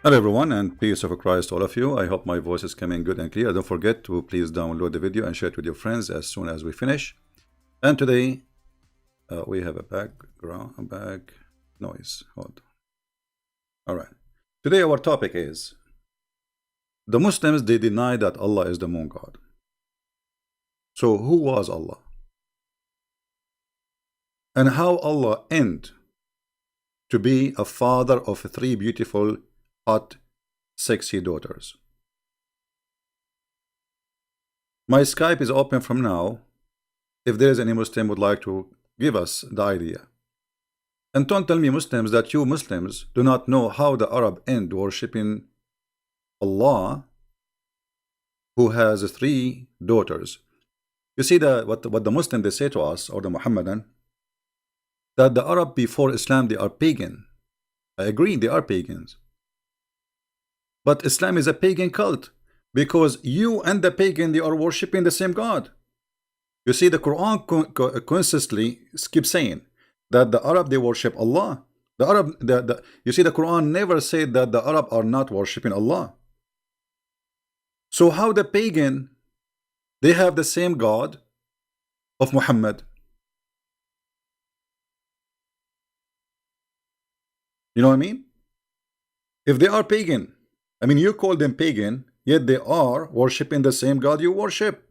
Hello everyone, and peace of Christ to all of you. I hope my voice is coming good and clear. Don't forget to please download the video and share it with your friends as soon as we finish. And today we have a back noise. Hold on. All right. Today our topic is the Muslims, they deny that Allah is the moon god. So who was Allah? And how Allah end to be a father of three beautiful, hot, sexy daughters? My Skype is open from now. If there is any Muslim would like to give us the idea. And don't tell me, Muslims, that you Muslims do not know how the Arab end worshipping Allah, who has three daughters. You see what the Muslim they say to us, or the Muhammadan, that the Arab before Islam they are pagan. I agree, they are pagans. But Islam is a pagan cult, because you and the pagan they are worshipping the same God. You see, the Quran consistently keeps saying that the Arab they worship Allah. The Arab, you see, the Quran never said that the Arab are not worshipping Allah. So how the pagan they have the same God of Muhammad? You know what I mean? If they are pagan, I mean, you call them pagan, yet they are worshipping the same God you worship.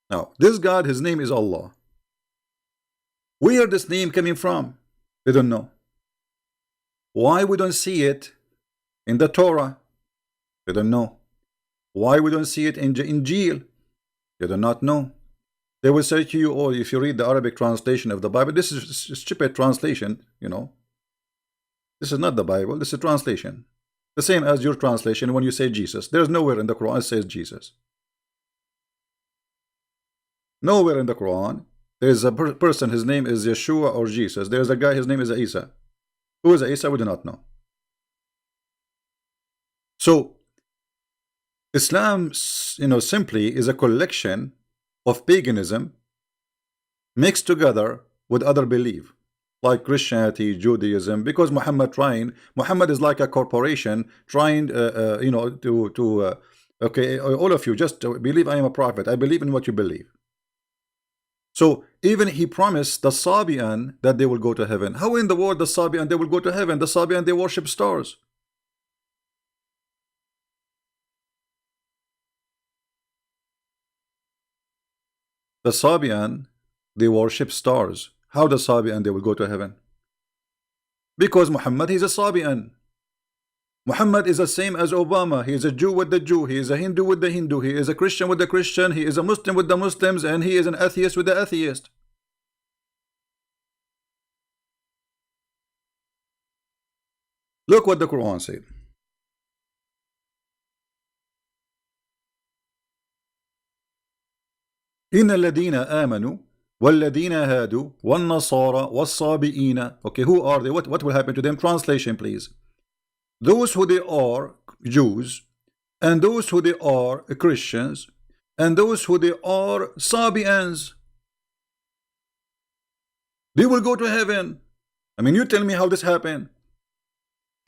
Now, this God, his name is Allah. Where this name coming from? They don't know. Why we don't see it in the Torah? They don't know. Why we don't see it in Injil? They do not know. They will say to you, oh, if you read the Arabic translation of the Bible, this is a stupid translation, you know. This is not the Bible, this is a translation. The same as your translation when you say Jesus. There's nowhere in the Quran it says Jesus. Nowhere in the Quran there is a person, his name is Yeshua or Jesus. There is a guy, his name is Isa. Who is Isa? We do not know. So Islam, simply is a collection of paganism mixed together with other belief, like Christianity, Judaism. Because Muhammad is like a corporation trying, okay, all of you just believe I am a prophet. I believe in what you believe. So even he promised the Sabian that they will go to heaven. How in the world the Sabian they will go to heaven? The Sabian they worship stars. The Sabian they worship stars. How the Sabian they will go to heaven? Because Muhammad he's a Sabian. Muhammad is the same as Obama. He is a Jew with the Jew. He is a Hindu with the Hindu. He is a Christian with the Christian. He is a Muslim with the Muslims, and he is an atheist with the atheist. Look what the Quran said. إن الذين آمنوا والذين هادوا والنصارى والصابئين. Okay, who are they? What will happen to them? Translation, please. Those who they are Jews, and those who they are Christians, and those who they are Sabians, they will go to heaven. I mean, you tell me how this happened.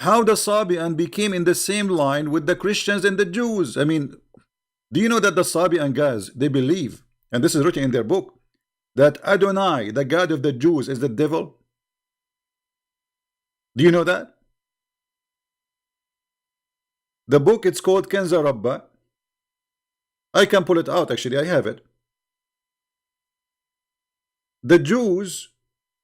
How the Sabian became in the same line with the Christians and the Jews. I mean, do you know that the Sabian guys, they believe, and this is written in their book, that Adonai, the God of the Jews, is the devil? Do you know that? The book, it's called Kenza Rabba. I can pull it out, actually, I have it. The Jews,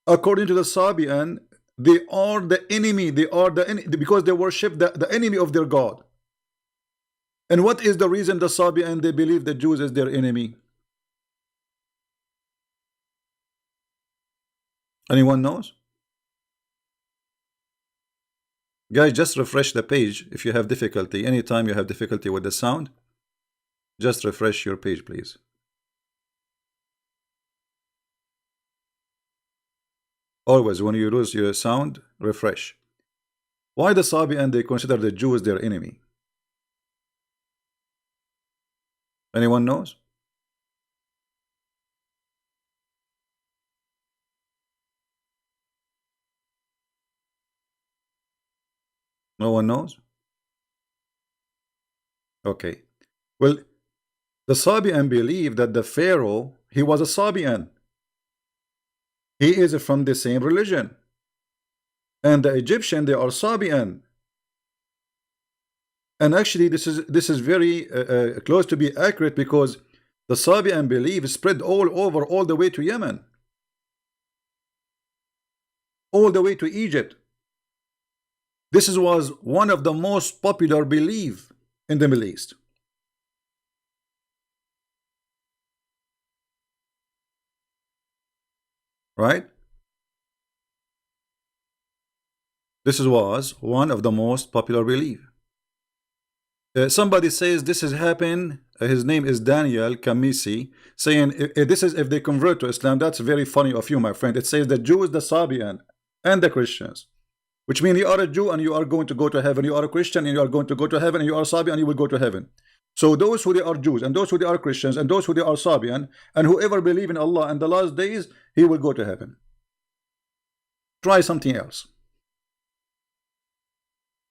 according to the Sabian, they are the enemy. They are the enemy because they worship the enemy of their God. And what is the reason the Sabian they believe the Jews is their enemy? Anyone knows? Guys, just refresh the page if you have difficulty. Anytime you have difficulty with the sound, just refresh your page, please. Always, when you lose your sound, refresh. Why the Sabian they consider the Jews their enemy? Anyone knows? No one knows? Okay. Well, the Sabian believe that the Pharaoh, he was a Sabian. He is from the same religion. And the Egyptian, they are Sabian. And actually, this is very close to be accurate, because the Sabian belief spread all over, all the way to Yemen, all the way to Egypt. This was one of the most popular belief in the Middle East. Right? This was one of the most popular belief. Somebody says this has happened. His name is Daniel Kamisi, saying this is if they convert to Islam. That's very funny of you, my friend. It says the Jews, the Sabian, and the Christians, which means you are a Jew and you are going to go to heaven. You are a Christian and you are going to go to heaven. And you are Sabian and you will go to heaven. So those who they are Jews and those who they are Christians and those who they are Sabian and whoever believe in Allah and the last days, he will go to heaven. Try something else.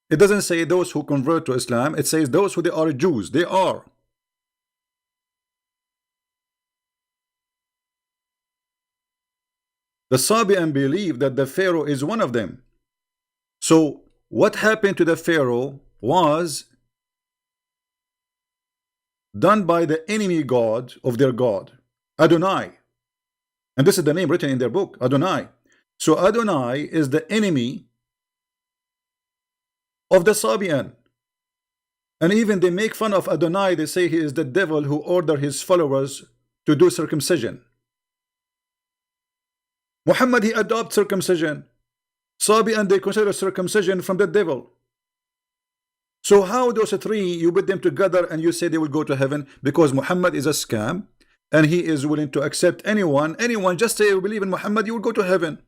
It doesn't say those who convert to Islam. It says those who they are Jews. They are. The Sabian believe that the Pharaoh is one of them. So what happened to the Pharaoh was done by the enemy god of their god, Adonai. And this is the name written in their book, Adonai. So Adonai is the enemy of the Sabian. And even they make fun of Adonai. They say he is the devil who ordered his followers to do circumcision. Muhammad, he adopted circumcision. Sabian, they consider circumcision from the devil. So how those three, you put them together and you say they will go to heaven? Because Muhammad is a scam and he is willing to accept anyone. Just say you believe in Muhammad, you will go to heaven.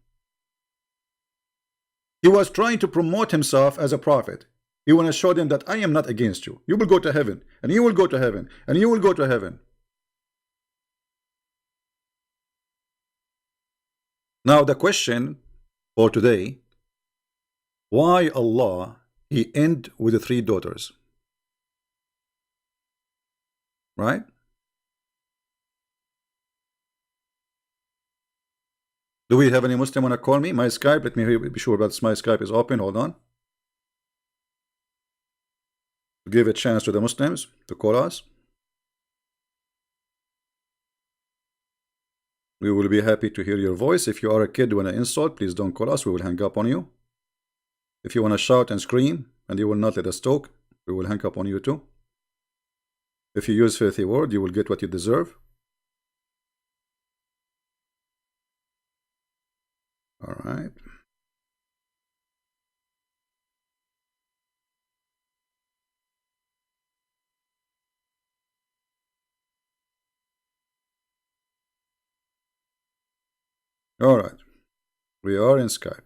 He was trying to promote himself as a prophet. He want to show them that I am not against you. You will go to heaven, and you will go to heaven, and you will go to heaven. Now the question for today, why Allah he end with the 3 daughters? Right? Do we have any Muslim want to call me? My Skype, let me be sure that my Skype is open. Hold on. Give a chance to the Muslims to call us. We will be happy to hear your voice. If you are a kid when I insult, please don't call us. We will hang up on you. If you want to shout and scream and you will not let us talk, we will hang up on you too. If you use filthy word, you will get what you deserve. All right. All right. We are in Skype.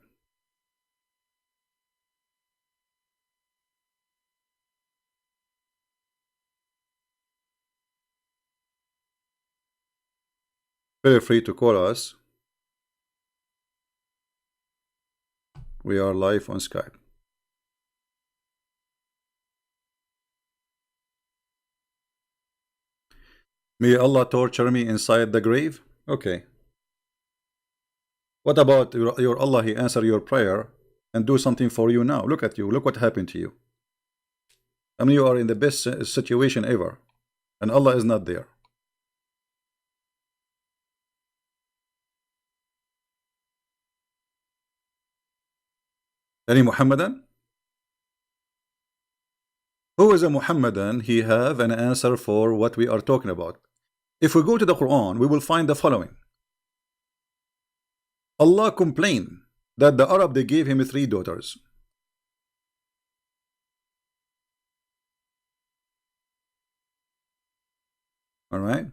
Feel free to call us. We are live on Skype. May Allah torture me inside the grave? Okay. What about your Allah? He answer your prayer and do something for you now. Look at you. Look what happened to you. I mean, you are in the best situation ever. And Allah is not there. Any Muhammadan? Who is a Muhammadan? He have an answer for what we are talking about. If we go to the Quran, we will find the following. Allah complained that the Arab, they gave him 3 daughters. All right.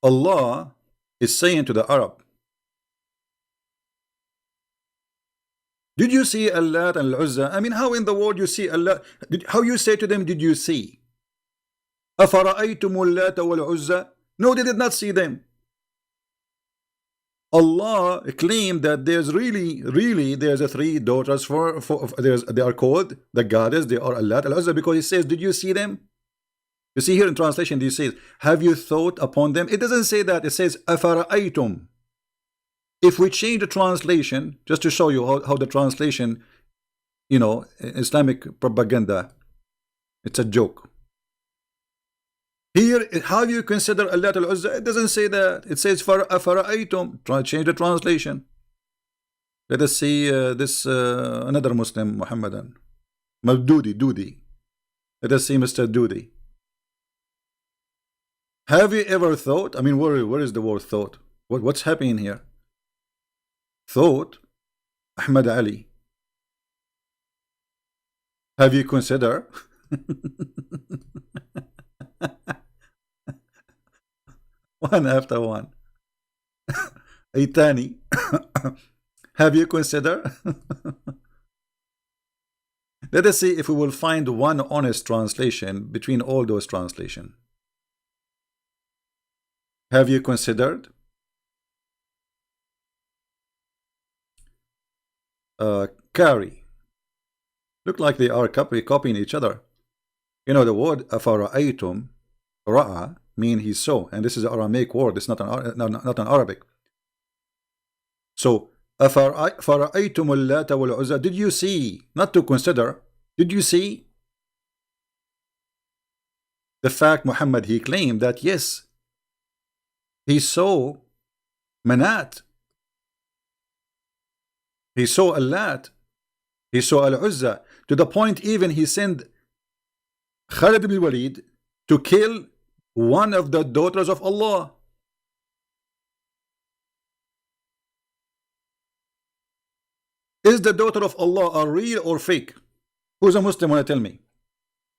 Allah is saying to the Arab, did you see Allat and Al-Uzza? I mean, how in the world you see Allah? How you say to them, did you see? أَفَرَأَيْتُمُ اللَّاتَ وَالْعُزَّى? No, they did not see them. Allah claimed that there's really there's a three daughters for they are called the goddess, they are Allat al-Uzza, because he says, did you see them? You see here in translation, he says, have you thought upon them? It doesn't say that, it says afara'aytum. If we change the translation, just to show you how the translation, you know, Islamic propaganda, it's a joke. Here, how you consider Allat al-Uzza? It doesn't say that. It says fara'aytum. Try to change the translation. Let us see this another Muslim, Muhammadan. Dudi. Let us see Mr. Dudi. Have you ever thought? I mean, where is the word thought? What's happening here? Thought, Ahmad Ali. Have you considered? One after one. Itani. Have you considered? Let us see if we will find one honest translation between all those translations. Have you considered? Carry. Look like they are copying each other. You know the word afara'aytum, ra'a, mean he saw, and this is an Aramaic word. It's not an Arabic. So afara'aytum al-Lata wal-Uzza. Did you see? Not to consider. Did you see? The fact Muhammad, he claimed that yes, he saw Manat, he saw Allat, he saw Al-Uzza, to the point even he sent Khalid ibn Walid to kill one of the daughters of Allah. Is the daughter of Allah a real or fake? Who's a Muslim want to tell me?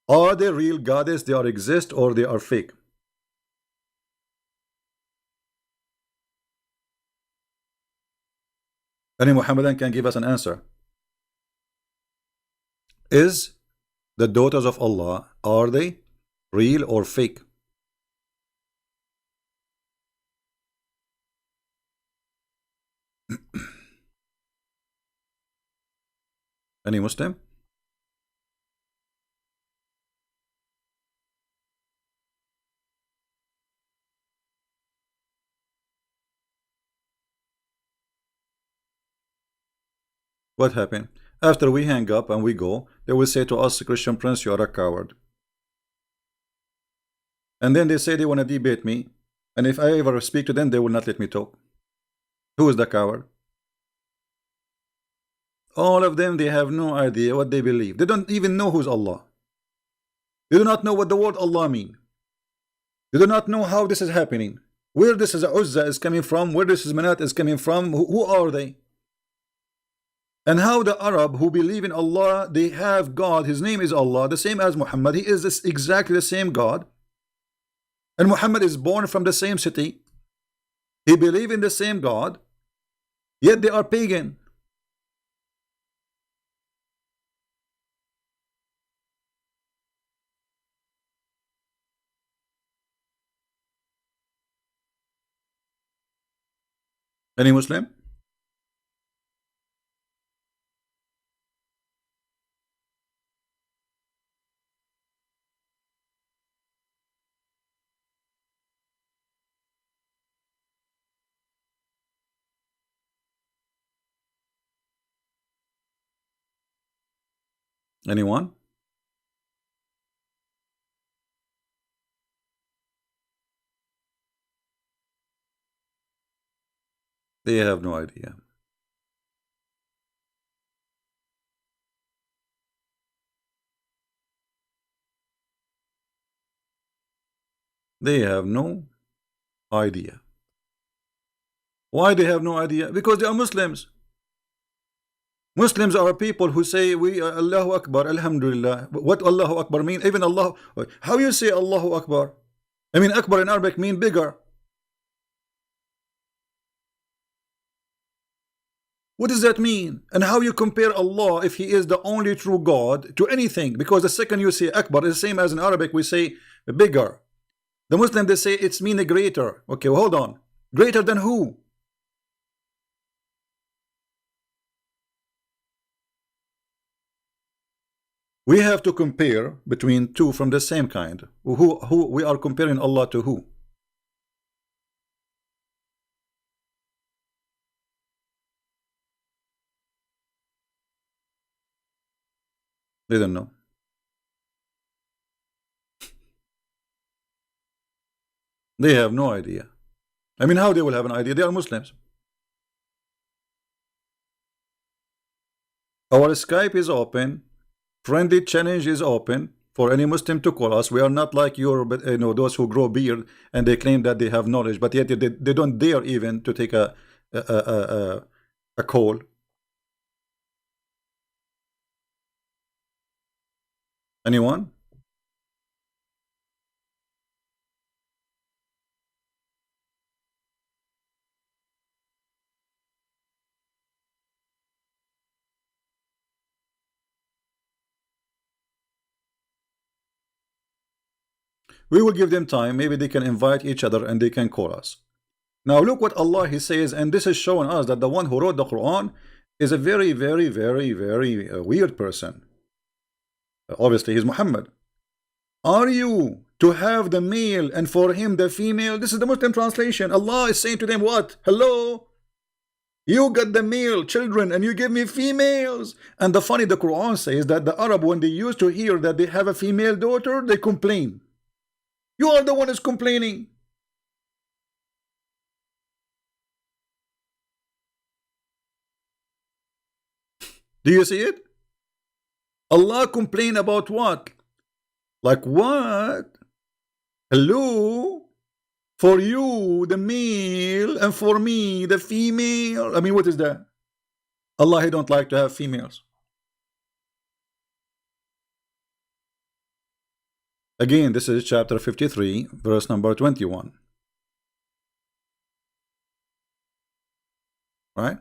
Are they real goddess, they are exist, or they are fake? Any Muhammadan can give us an answer. Is the daughters of Allah, are they real or fake? Any Muslim? What happened? After we hang up and we go, they will say to us, Christian Prince, you are a coward. And then they say they want to debate me, and if I ever speak to them, they will not let me talk. Who is the coward? All of them, they have no idea what they believe. They don't even know who's Allah. They do not know what the word Allah means. They do not know how this is happening. Where this is Uzza is coming from, where this is Manat is coming from, who are they? And how the Arab who believe in Allah, they have God, his name is Allah, the same as Muhammad. He is exactly the same God. And Muhammad is born from the same city. He believe in the same God, yet they are pagan. Any Muslim? Anyone? They have no idea. They have no idea. Why they have no idea? Because they are Muslims. Muslims are people who say we Allahu Akbar, Alhamdulillah. What Allahu Akbar mean? Even Allah, how you say Allahu Akbar? I mean Akbar in Arabic mean bigger. What does that mean? And how you compare Allah, if he is the only true God, to anything? Because the second you say Akbar is the same as in Arabic we say bigger. The Muslim, they say it's mean greater. Okay, well, hold on. Greater than who? We have to compare between two from the same kind. Who we are comparing Allah to who? They don't know. They have no idea. I mean, how they will have an idea? They are Muslims. Our Skype is open. Friendly challenge is open for any Muslim to call us. We are not like your, those who grow beard and they claim that they have knowledge, but yet they don't dare even to take a call. Anyone? We will give them time. Maybe they can invite each other and they can call us. Now look what Allah He says, and this is showing us that the one who wrote the Quran is a very, very, very, very weird person. Obviously, he's Muhammad. Are you to have the male and for him the female? This is the Muslim translation. Allah is saying to them, what? Hello? You got the male children and you give me females. And the Quran says that the Arab, when they used to hear that they have a female daughter, they complain. You are the one who's complaining. Do you see it? Allah complain about what? Like what? Hello? For you, the male, and for me, the female. I mean, what is that? Allah, He don't like to have females. Again, this is chapter 53, verse number 21. Right?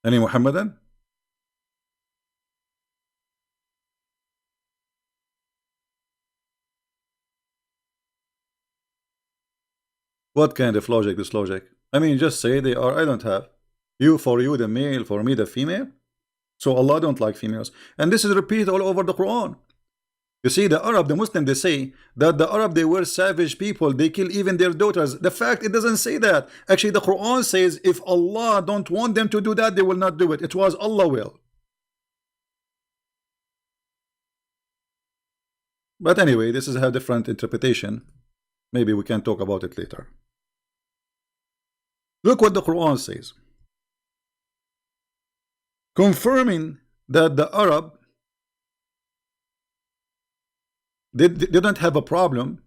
Any Muhammadan? What kind of logic is logic? I mean, just say they are, I don't have. You for you the male, for me the female. So Allah don't like females. And this is repeated all over the Quran. You see, the Arab, the Muslim, they say that the Arab, they were savage people. They kill even their daughters. The fact, it doesn't say that. Actually, the Quran says if Allah don't want them to do that, they will not do it. It was Allah will. But anyway, this is a different interpretation. Maybe we can talk about it later. Look what the Quran says. Confirming that the Arab, they don't have a problem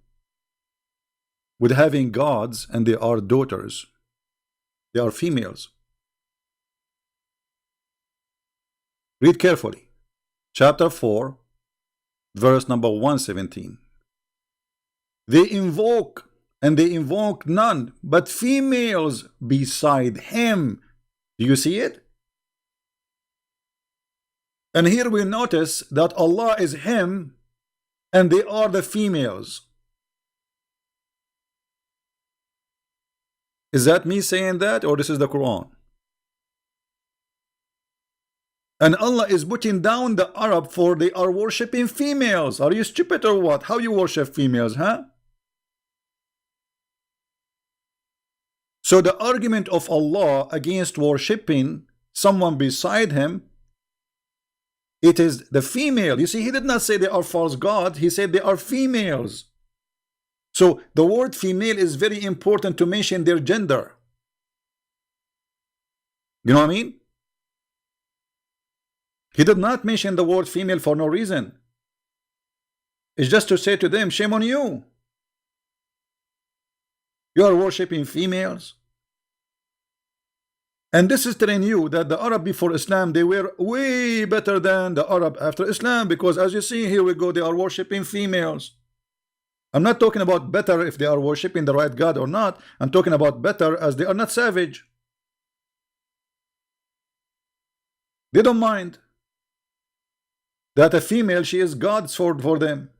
with having gods and they are daughters. They are females. Read carefully. Chapter 4, verse number 117. They invoke, and they invoke none but females beside him. Do you see it? And here we notice that Allah is him and they are the females. Is that me saying that, or this is the Quran? And Allah is putting down the Arab for they are worshipping females. Are you stupid or what? How you worship females, huh? So the argument of Allah against worshipping someone beside him, it is the female. You see, He did not say they are false gods. He said they are females. So the word female is very important to mention their gender. You know what I mean? He did not mention the word female for no reason. It's just to say to them, shame on you. You are worshipping females. And this is telling you that the Arab before Islam, they were way better than the Arab after Islam, because as you see, here we go, they are worshipping females. I'm not talking about better if they are worshipping the right God or not. I'm talking about better as they are not savage. They don't mind that a female, she is God's for them.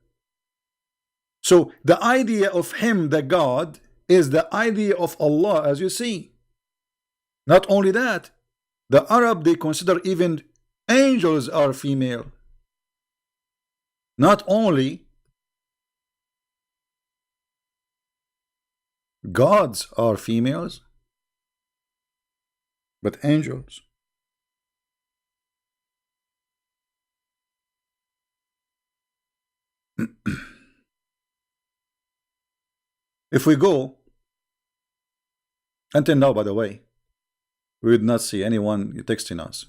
So the idea of him, the God, is the idea of Allah, as you see. Not only that, the Arab, they consider even angels are female. Not only gods are females, but angels. If we go, until now, by the way, we would not see anyone texting us.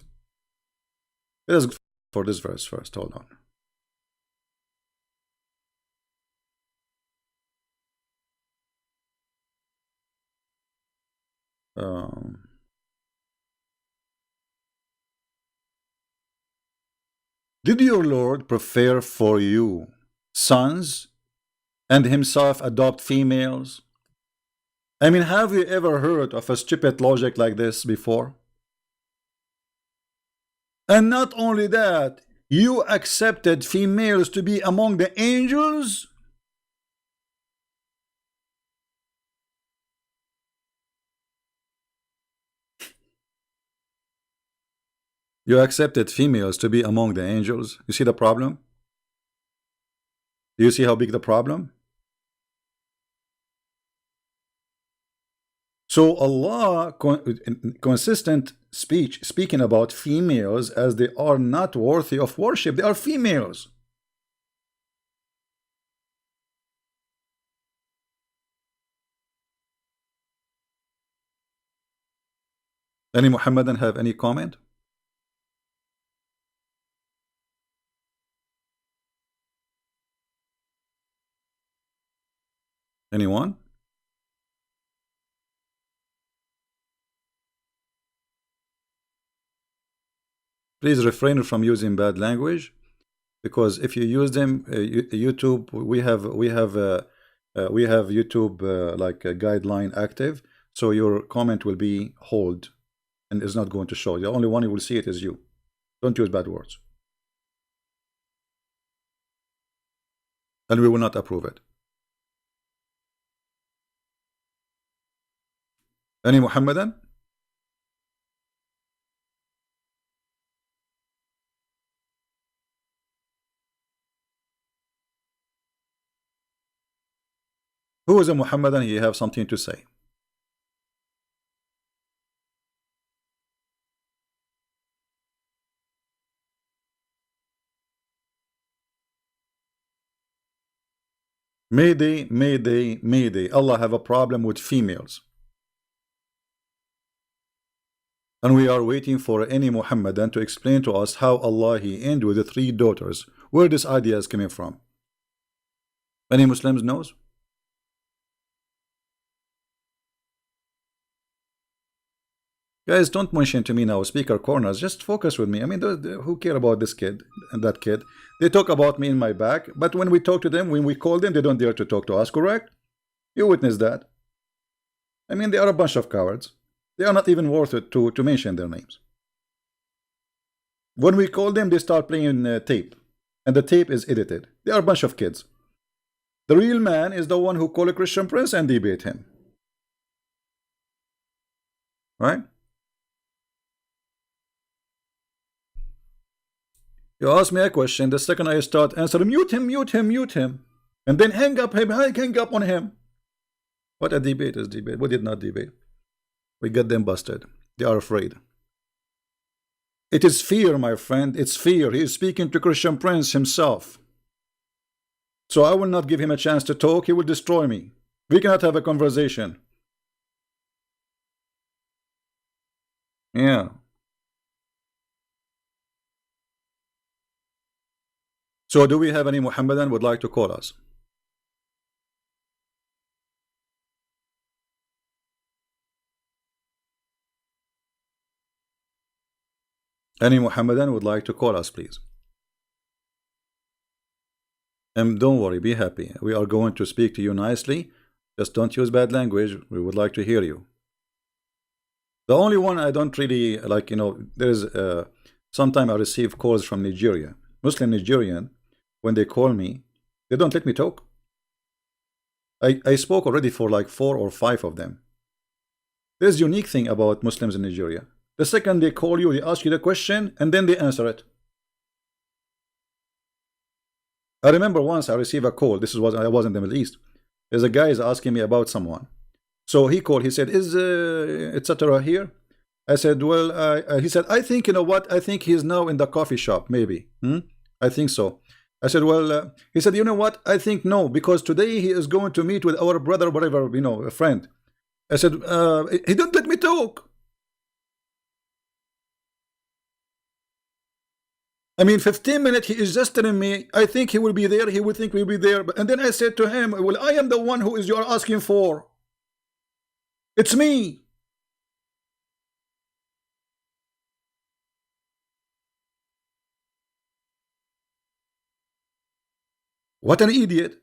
Let us go for this verse first. Hold on. Did your Lord prefer for you sons and himself adopt females? I mean, have you ever heard of a stupid logic like this before? And not only that, you accepted females to be among the angels? You accepted females to be among the angels. You see the problem? Do you see how big the problem? So Allah, consistent speech, speaking about females as they are not worthy of worship. They are females. Any Muhammadan have any comment? Anyone? Please refrain from using bad language, because if you use them, YouTube, we have YouTube like a guideline active, so your comment will be hold and is not going to show. The only one who will see it is you. Don't use bad words, and we will not approve it. Any Muhammadan? Who is a Muhammadan? He have something to say. Mayday, mayday, mayday. Allah have a problem with females. And we are waiting for any Muhammadan to explain to us how Allah He ended with the 3 daughters. Where this idea is coming from? Any Muslims knows? Guys, don't mention to me now speaker corners. Just focus with me. I mean, who care about this kid and that kid? They talk about me in my back, but when we talk to them, when we call them, they don't dare to talk to us, correct? You witness that. I mean, they are a bunch of cowards. They are not even worth it to mention their names. When we call them, they start playing tape, and the tape is edited. They are a bunch of kids. The real man is the one who call a Christian Prince and debate him. Right? You ask me a question, the second I start answering, mute him, mute him, mute him, and then hang up on him. What a debate is debate. We did not debate. We get them busted. They are afraid. It is fear, my friend. It's fear. He is speaking to Christian Prince himself. So I will not give him a chance to talk. He will destroy me. We cannot have a conversation. Yeah. So do we have any Muhammadan would like to call us? Any Muhammadan would like to call us, please? And don't worry, be happy. We are going to speak to you nicely. Just don't use bad language. We would like to hear you. The only one I don't really like, you know, there's sometimes I receive calls from Nigeria, Muslim Nigerian. When they call me, they don't let me talk. I spoke already for like 4 or 5 of them. There's a unique thing about Muslims in Nigeria. The second they call you, they ask you the question, and then they answer it. I remember once I received a call. This was I was in the Middle East. There's a guy is asking me about someone. So he called. He said, "Is etc. here?" I said, "Well," he said, "I think, you know what? I think he's now in the coffee shop. Maybe. I think so." I said, "Well," he said, "You know what? I think no, because today he is going to meet with our brother, whatever, you know, a friend." I said, "He don't let me talk." I mean, 15 minutes, he is just telling me, I think he will be there, he will think we'll be there. And then I said to him, well, I am the one who is you're asking for. It's me. What an idiot.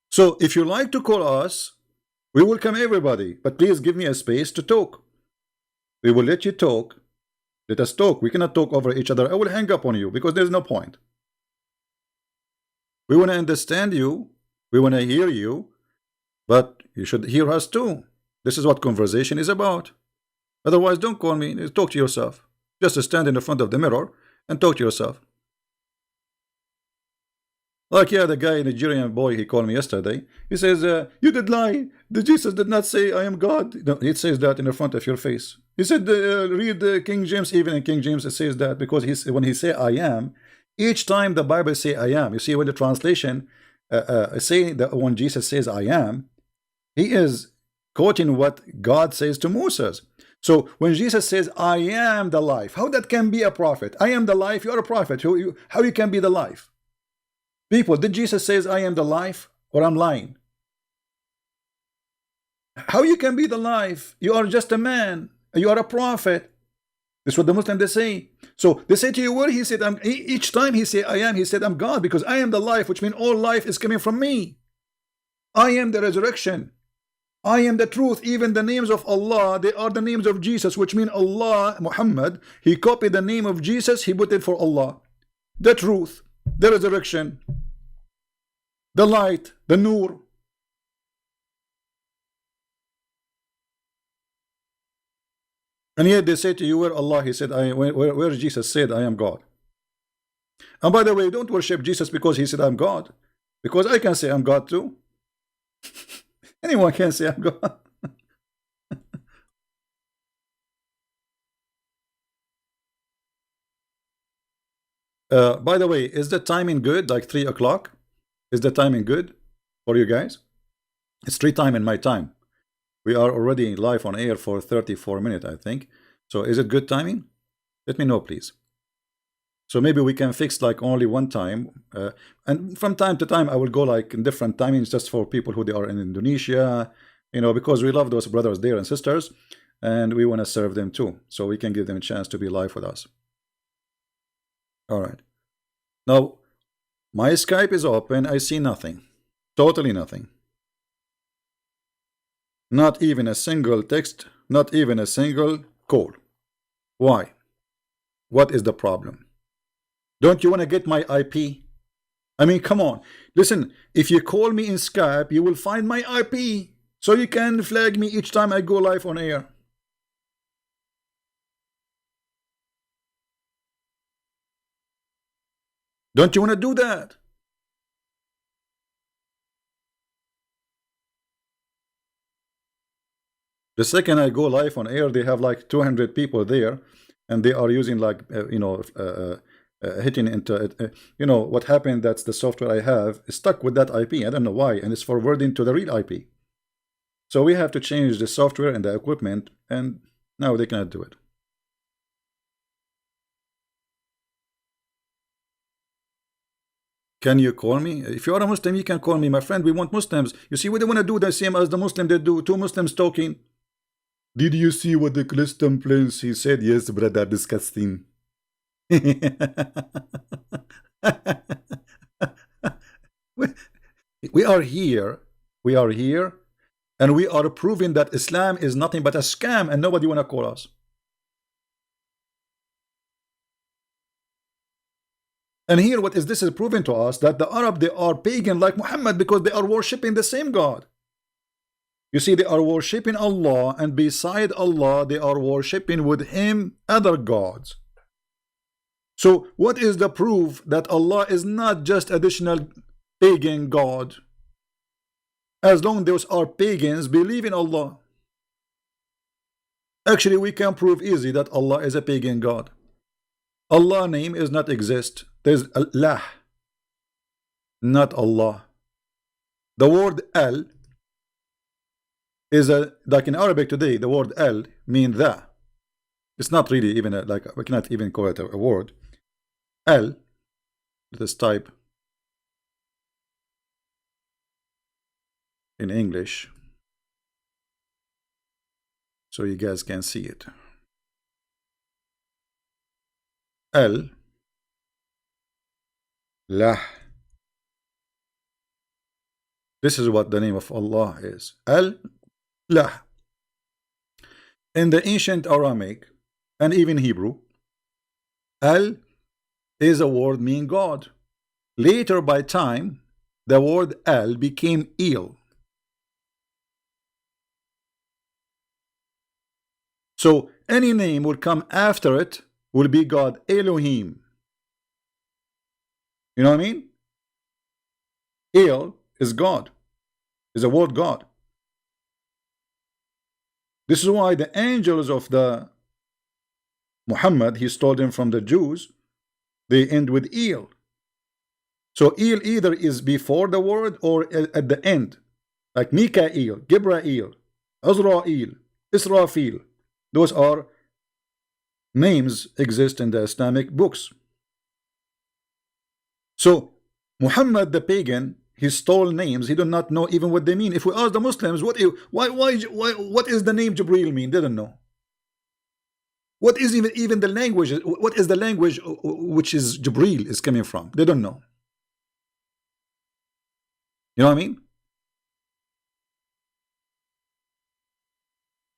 So if you like to call us, we welcome everybody, but please give me a space to talk. We will let you talk. Let us talk. We cannot talk over each other. I will hang up on you because there's no point. We want to understand you. We want to hear you. But you should hear us too. This is what conversation is about. Otherwise, don't call me. Talk to yourself. Just stand in the front of the mirror and talk to yourself. Like, yeah, the guy, Nigerian boy, he called me yesterday. He says, you did lie. The Jesus did not say, I am God. No, it says that in the front of your face. He said, read King James. Even in King James, it says that because when he say I am, each time the Bible say I am, you see when the translation say that when Jesus says I am, he is quoting what God says to Moses. So when Jesus says I am the life, how that can be a prophet? I am the life, you are a prophet. How you can be the life? People, did Jesus says I am the life, or I'm lying? How you can be the life? You are just a man. You are a prophet. This is what the Muslims they say. So they say to you, where he said, each time he say I am, he said I'm God because I am the life, which means all life is coming from me. I am the resurrection. I am the truth. Even the names of Allah, they are the names of Jesus, which mean Allah, Muhammad, he copied the name of Jesus, he put it for Allah. The truth, the resurrection, the light, the nur. And yet they say to you, where Allah, he said, where Jesus said, I am God. And by the way, don't worship Jesus because he said, I'm God. Because I can say I'm God too. Anyone can say I'm God. By the way, is the timing good? Like 3 o'clock? Is the timing good for you guys? It's 3 time in my time. We are already live on air for 34 minutes, I think. So is it good timing? Let me know, please. So maybe we can fix like only one time. And from time to time, I will go like in different timings just for people who they are in Indonesia, you know, because we love those brothers there and sisters. And we want to serve them too. So we can give them a chance to be live with us. All right. Now, my Skype is open. I see nothing. Totally nothing. Not even a single text. Not even a single call. Why? What is the problem? Don't you want to get my IP? I mean, come on. Listen, if you call me in Skype, you will find my IP. So you can flag me each time I go live on air. Don't you want to do that? The second I go live on air, they have like 200 people there, and they are using like, hitting into it. You know, what happened, that's the software I have is stuck with that IP. I don't know why, and it's forwarding to the real IP. So we have to change the software and the equipment, and now they cannot do it. Can you call me? If you are a Muslim, you can call me, my friend. We want Muslims. You see, we don't want to do the same as the Muslim they do. 2 Muslims talking. Did you see what the Christian prince he said? Yes, brother, disgusting. We are here. We are here. And we are proving that Islam is nothing but a scam, and nobody want to call us. And here, what is this is proving to us that the Arab, they are pagan like Muhammad because they are worshipping the same God. You see, they are worshipping Allah, and beside Allah, they are worshipping with Him other gods. So, what is the proof that Allah is not just additional pagan God? As long as those are pagans, believe in Allah. Actually, we can prove easy that Allah is a pagan God. Allah name is not exist. There's Allah, not Allah. The word Al is like in Arabic today. The word Al means the. It's not really even like we cannot even call it a word. Al. Let us type in English so you guys can see it. Al. Lah. This is what the name of Allah is. Al-Lah. In the ancient Aramaic and even Hebrew, Al is a word meaning God. Later by time, the word Al became Il. So any name will come after it will be God. Elohim. You know what I mean? El is God, is a word God. This is why the angels of the Muhammad, he stole them from the Jews, they end with El. So El either is before the word or at the end, like Mikael, Gibrael, Azrael, Israfil. Those are names exist in the Islamic books. So Muhammad the pagan, he stole names. He did not know even what they mean. If we ask the Muslims, what is the name Jibreel mean? They don't know. What is even the language? What is the language which is Jibreel is coming from? They don't know. You know what I mean?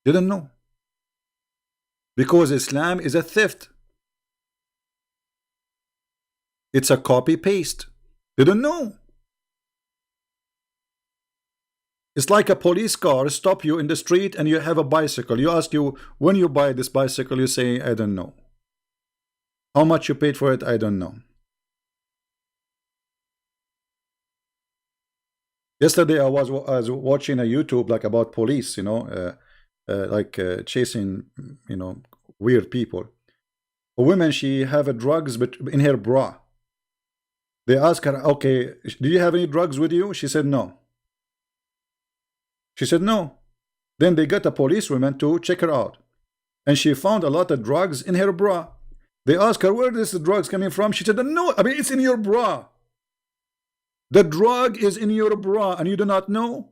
They don't know. Because Islam is a theft. It's a copy paste. They don't know. It's like a police car stop you in the street and you have a bicycle. You ask you, when you buy this bicycle, you say, I don't know. How much you paid for it, I don't know. Yesterday I was watching a YouTube like about police, you know, chasing, you know, weird people. A woman, she have a drugs but in her bra. They ask her, okay, do you have any drugs with you? She said no. She said no. Then they got a policewoman to check her out, and she found a lot of drugs in her bra. They asked her, where is the drugs coming from? She said, no, I mean, it's in your bra. The drug is in your bra and you do not know.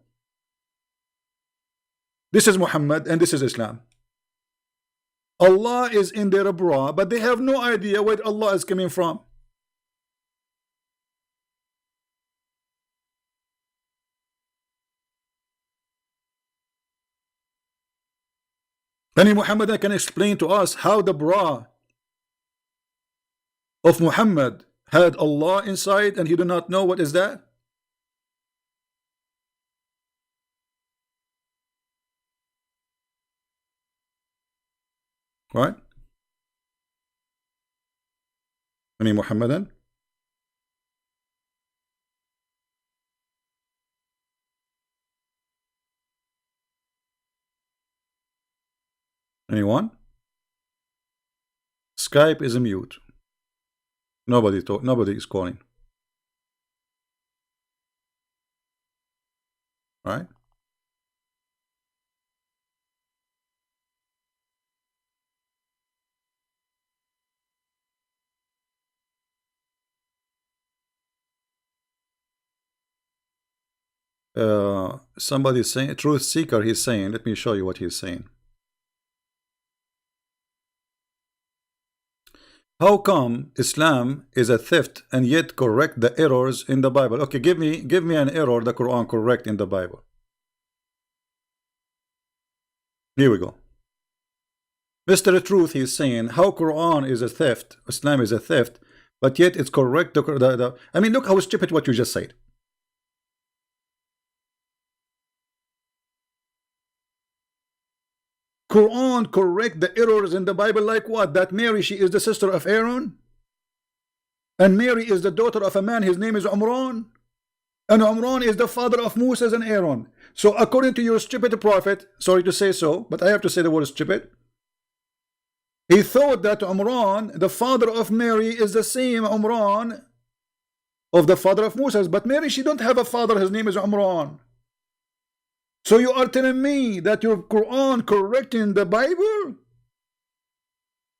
This is Muhammad and this is Islam. Allah is in their bra, but they have no idea where Allah is coming from. Any Muhammad can explain to us how the bra of Muhammad had Allah inside and he do not know what is that? Right? Any Muhammadan? Anyone? Skype is a mute. Nobody is calling. Right? Somebody is saying, Truth Seeker, he's saying, let me show you what he's saying. How come Islam is a theft and yet correct the errors in the Bible? Okay, give me an error the Quran correct in the Bible. Here we go. Mr. Truth, he's saying how Quran is a theft, Islam is a theft, but yet it's correct. I mean, look how stupid what you just said. Quran correct the errors in the Bible, like what? That Mary, she is the sister of Aaron, and Mary is the daughter of a man, his name is Umran, and Umran is the father of Moses and Aaron. So according to your stupid prophet, sorry to say so, but I have to say the word stupid, he thought that Umran, the father of Mary, is the same Umran of the father of Moses, but Mary, she don't have a father, his name is Umran. So you are telling me that your Quran correcting the Bible?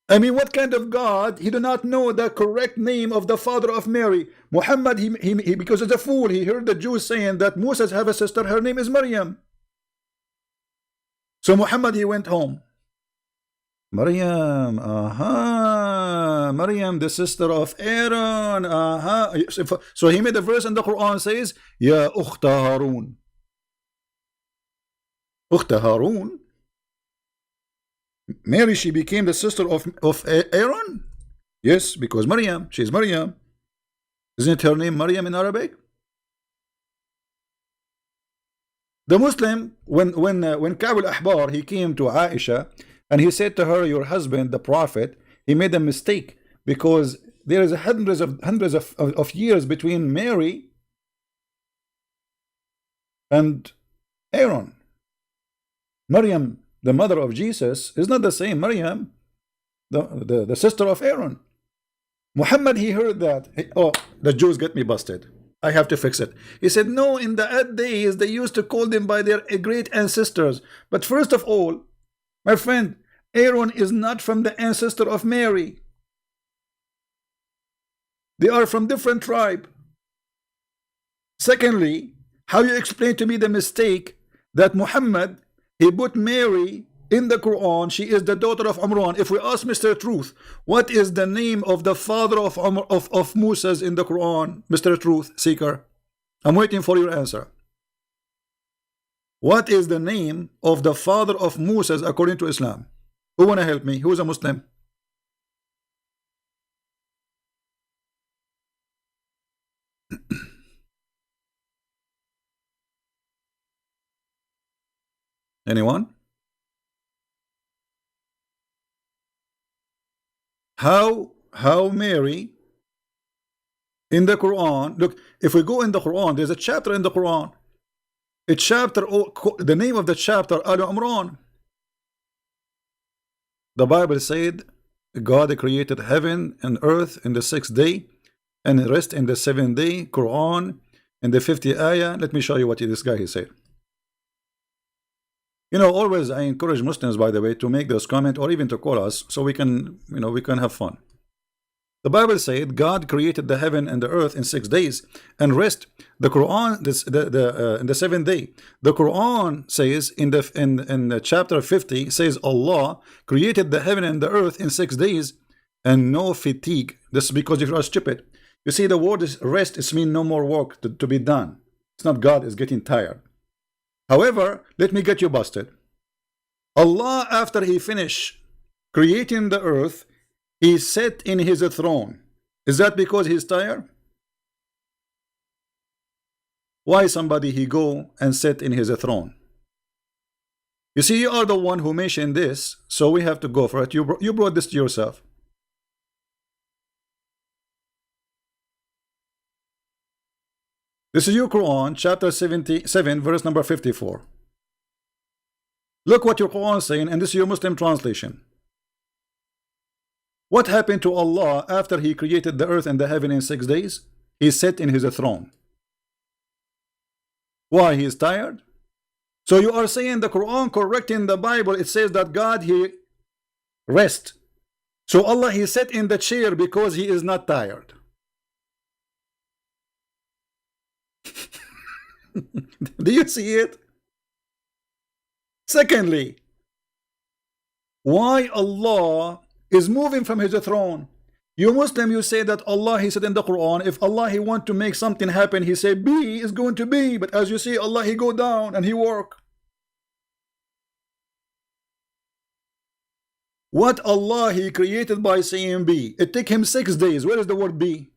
I mean, what kind of God? He do not know the correct name of the father of Mary. Muhammad, he because he's a fool, he heard the Jews saying that Moses have a sister, her name is Maryam. So Muhammad, he went home. Maryam, Maryam, the sister of Aaron, So he made a verse in the Quran says, Ya Ukhta Harun. Ukhta Harun? Mary, she became the sister of Aaron? Yes, because Maryam, she's Maryam. Isn't her name Maryam in Arabic? The Muslim, when Ka'b al-Ahbar, he came to Aisha and he said to her, your husband, the Prophet, he made a mistake because there is hundreds of years between Mary and Aaron. Maryam, the mother of Jesus, is not the same Maryam, the sister of Aaron. Muhammad, he heard that. Oh, the Jews get me busted. I have to fix it. He said, no, in the old days, they used to call them by their great ancestors. But first of all, my friend, Aaron is not from the ancestor of Mary. They are from different tribe. Secondly, how you explain to me the mistake that Muhammad, he put Mary in the Quran, she is the daughter of Umran. If we ask Mr. Truth, what is the name of the father of Moses in the Quran, Mr. Truth Seeker? I'm waiting for your answer. What is the name of the father of Moses according to Islam? Who wanna help me? Who is a Muslim? Anyone? How Mary in the Quran, look, if we go in the Quran, there's a chapter in the Quran. The name of the chapter, Al Imran. The Bible said God created heaven and earth in the 6th day and rest in the 7th day. Quran in the 50th ayah. Let me show you what this guy he said. You know, always I encourage Muslims, by the way, to make those comments or even to call us so we can, we can have fun. The Bible said God created the heaven and the earth in 6 days and rest. The Quran in the 7th day. The Quran says in the chapter 50 says Allah created the heaven and the earth in 6 days and no fatigue. This is because if you are stupid. You see, the word is rest. It means no more work to be done. It's not God is getting tired. However, let me get you busted. Allah, after he finished creating the earth, he sat in his throne. Is that because he's tired? Why somebody he go and sit in his throne? You see, you are the one who mentioned this, so we have to go for it. You brought this to yourself. This is your Quran, chapter 77, verse number 54. Look what your Quran is saying, and this is your Muslim translation. What happened to Allah after he created the earth and the heaven in 6 days? He sat in his throne. Why? He is tired? So you are saying the Quran correcting the Bible, it says that God, he rest. So Allah, he sat in the chair because he is not tired. Do you see it? Secondly, why Allah is moving from his throne? You Muslim, you say that Allah, he said in the Quran, if Allah, he want to make something happen, he say be is going to be. But as you see, Allah, he go down and he work. What Allah He created by saying be. It took Him 6 days. Where is the word be?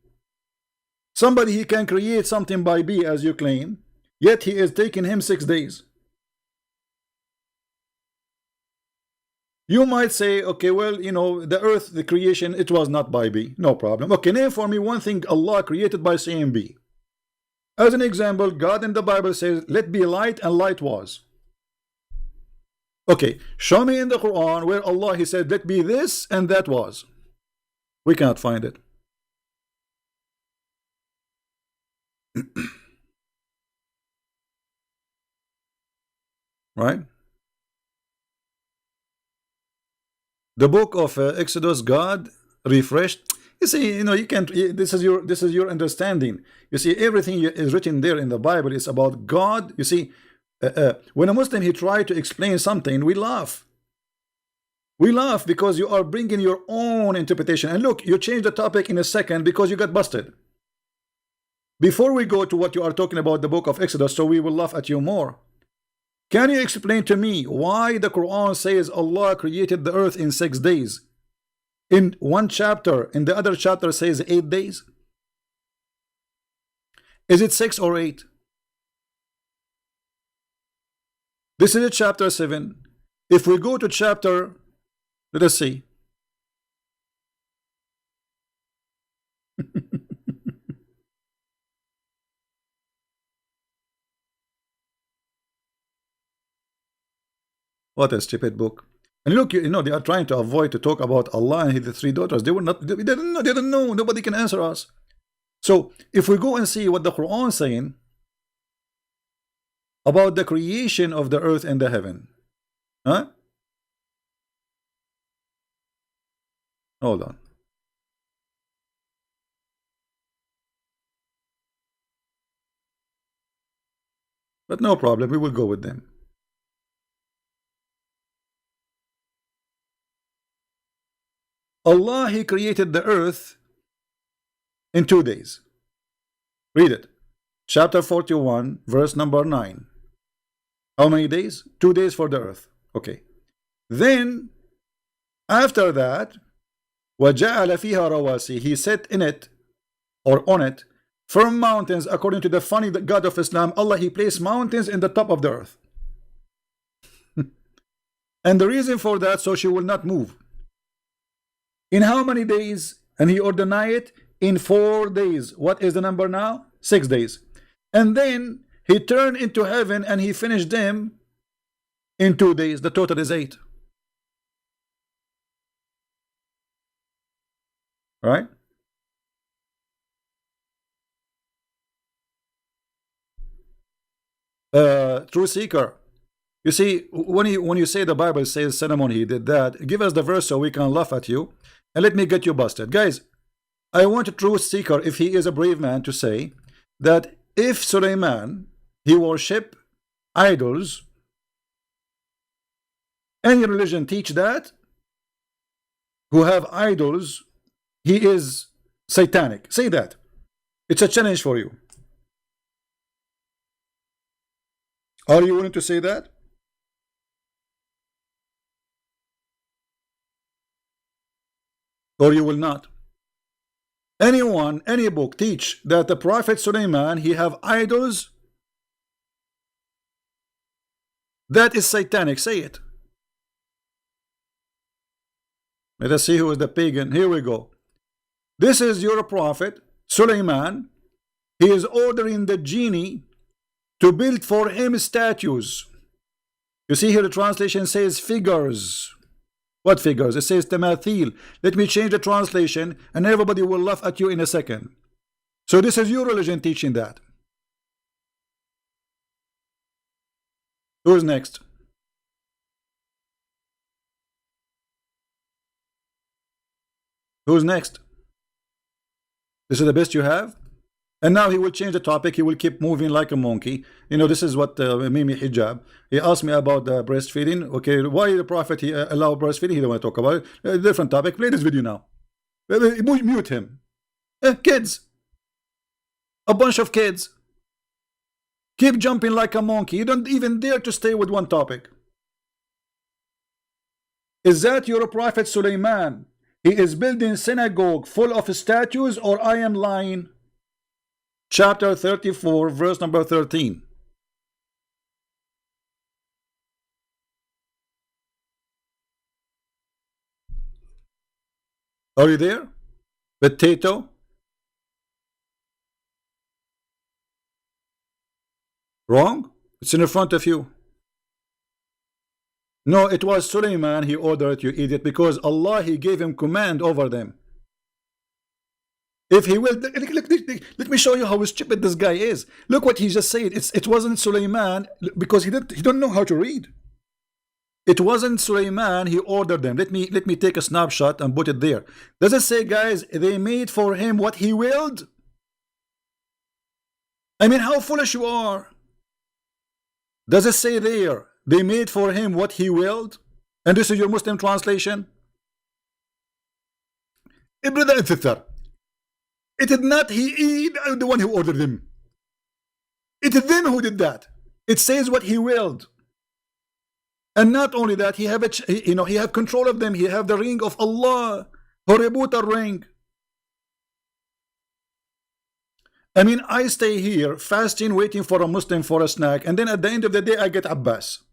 Somebody He can create something by be as you claim, yet He is taking Him 6 days. You might say, okay, well, you know, the earth, the creation, it was not by be. No problem. Okay, name for me one thing Allah created by saying be. As an example, God in the Bible says, let be light, and light was. Okay, show me in the Quran where Allah He said, let be this, and that was. We cannot find it. Right? The book of Exodus, God refreshed. You see, you know, you can't. This is your understanding. You see, everything is written there in the Bible is about God. You see, when a Muslim he try to explain something, we laugh. We laugh because you are bringing your own interpretation. And look, you change the topic in a second because you got busted. Before we go to what you are talking about, the book of Exodus, so we will laugh at you more. Can you explain to me why the Quran says Allah created the earth in 6 days? In one chapter, in the other chapter says 8 days. Is it 6 or 8? This is chapter 7. If we go to chapter, let us see. What a stupid book. And look, you know, they are trying to avoid to talk about Allah and His 3 daughters. They were not, they didn't know. Nobody can answer us. So if we go and see what the Quran is saying about the creation of the earth and the heaven. Huh? Hold on. But no problem, we will go with them. Allah, He created the earth in 2 days. Read it. Chapter 41, verse number 9. How many days? 2 days for the earth. Okay. Then, after that, وَجَعَلَ فِيهَا رَوَاسِي. He set in it, or on it, firm mountains. According to the funny God of Islam, Allah, He placed mountains in the top of the earth. And the reason for that, so she will not move. In how many days? And He ordained it in 4 days. What is the number now? 6 days. And then He turned into heaven and He finished them in 2 days. The total is 8. Right? True seeker. You see, when you say the Bible says Solomon he did that, give us the verse so we can laugh at you, and let me get you busted. Guys, I want a true seeker, if he is a brave man, to say that if Suleiman, he worship idols, any religion teach that, who have idols, he is satanic. Say that. It's a challenge for you. Are you willing to say that? Or you will not? Anyone, any book teach that the Prophet Suleiman, he have idols? That is satanic. Say it. Let us see who is the pagan. Here we go. This is your prophet Suleiman. He is ordering the genie to build for him statues. You see here the translation says figures. What figures? It says tamathil. Let me change the translation and everybody will laugh at you in a second. So this is your religion teaching that. Who's next? Who's next? This is the best you have? And now he will change the topic. He will keep moving like a monkey. You know, this is what Mimi Hijab. He asked me about the breastfeeding. Okay, why the Prophet he allowed breastfeeding? He don't want to talk about it. Different topic. Play this video now. Mute him. Kids. A bunch of kids. Keep jumping like a monkey. You don't even dare to stay with one topic. Is that your prophet Sulaiman? He is building synagogue full of statues, or I am lying? Chapter 34, verse number 13. Are you there? Potato? Wrong? It's in front of you. No, it was Sulaiman. He ordered, you idiot, because Allah, He gave him command over them. If he will, let me show you how stupid this guy is. Look what he just said. It wasn't Sulaiman, because he don't know how to read. It wasn't Sulaiman. He ordered them. Let me take a snapshot and put it there. Does it say, guys, they made for him what he willed? I mean, how foolish you are. Does it say there, they made for him what he willed? And this is your Muslim translation? Brother and sister, it is not he the one who ordered them. It is them who did that. It says what he willed. And not only that, he have control of them. He have the ring of Allah. Horributa ring. I mean, I stay here fasting, waiting for a Muslim for a snack, and then at the end of the day, I get Abbas.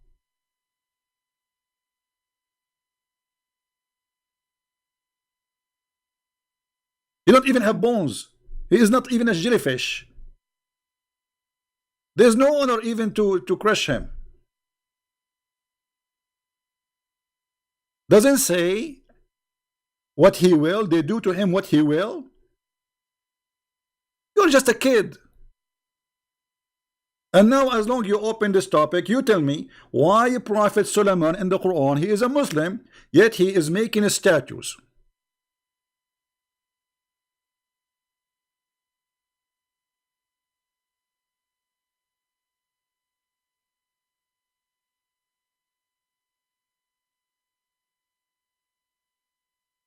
He don't even have bones. He is not even a jellyfish. There's no honor even to crush him. Doesn't say what he will. They do to him what he will. You're just a kid. And now, as long as you open this topic, you tell me why Prophet Solomon in the Quran, he is a Muslim, yet he is making statues.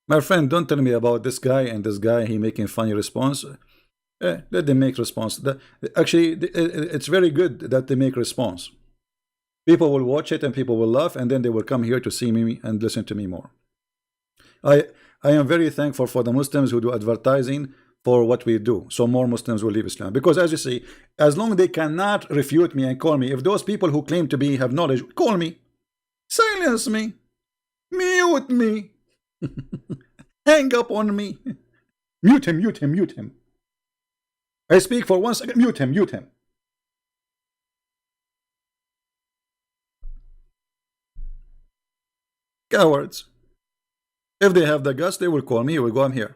My friend, don't tell me about this guy and this guy, he making funny response. Let them make response. Actually, it's very good that they make response. People will watch it and people will laugh, and then they will come here to see me and listen to me more. I am very thankful for the Muslims who do advertising for what we do, so more Muslims will leave Islam. Because as you see, as long as they cannot refute me and call me, if those people who claim to be have knowledge, call me, silence me, mute me, hang up on me, mute him, mute him, mute him. I speak for 1 second, mute him, mute him. Cowards. If they have the guts, they will call me, you will go, I'm here.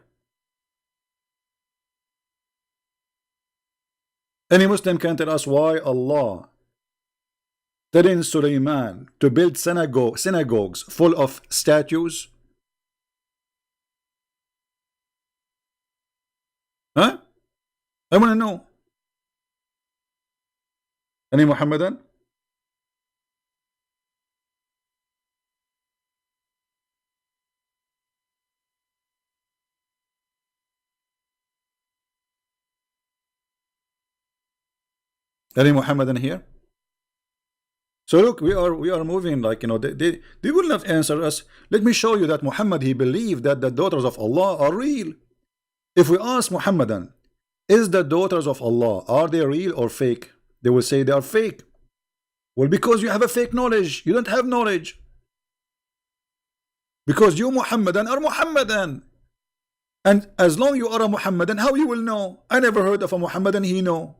Any Muslim can tell us why Allah telling Sulaiman to build synagogues full of statues? Huh? I want to know. Any Muhammadan? Any Muhammadan here? So look, we are moving like, they will not answer us. Let me show you that Muhammad, he believed that the daughters of Allah are real. If we ask Muhammadan, is the daughters of Allah, are they real or fake? They will say they are fake. Well, because you have a fake knowledge. You don't have knowledge. Because you Muhammadan are Muhammadan. And as long you are a Muhammadan, how you will know? I never heard of a Muhammadan he know.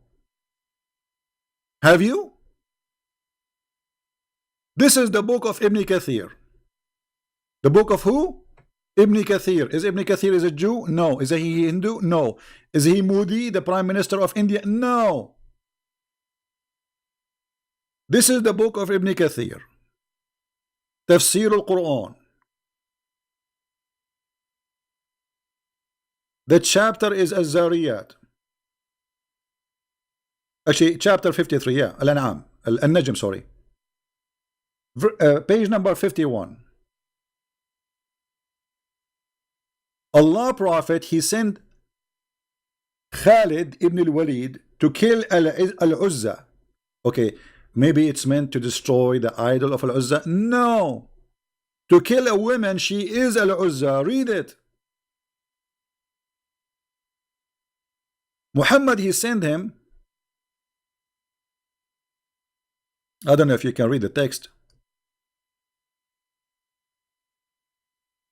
Have you? This is the book of Ibn Kathir. The book of who? Ibn Kathir. Is Ibn Kathir is a Jew? No. Is he Hindu? No. Is he Modi, the Prime Minister of India? No. This is the book of Ibn Kathir. Tafsir al-Quran. The chapter is Az-Zariyat. Actually, chapter 53, yeah. Al-An'am. Al-Najm, sorry. Page number 51. Allah Prophet, he sent Khalid ibn al-Walid to kill Al-Uzza. Okay, maybe it's meant to destroy the idol of Al-Uzza. No. to kill a woman, she is Al-Uzza. Read it. Muhammad, he sent him. I don't know if you can read the text.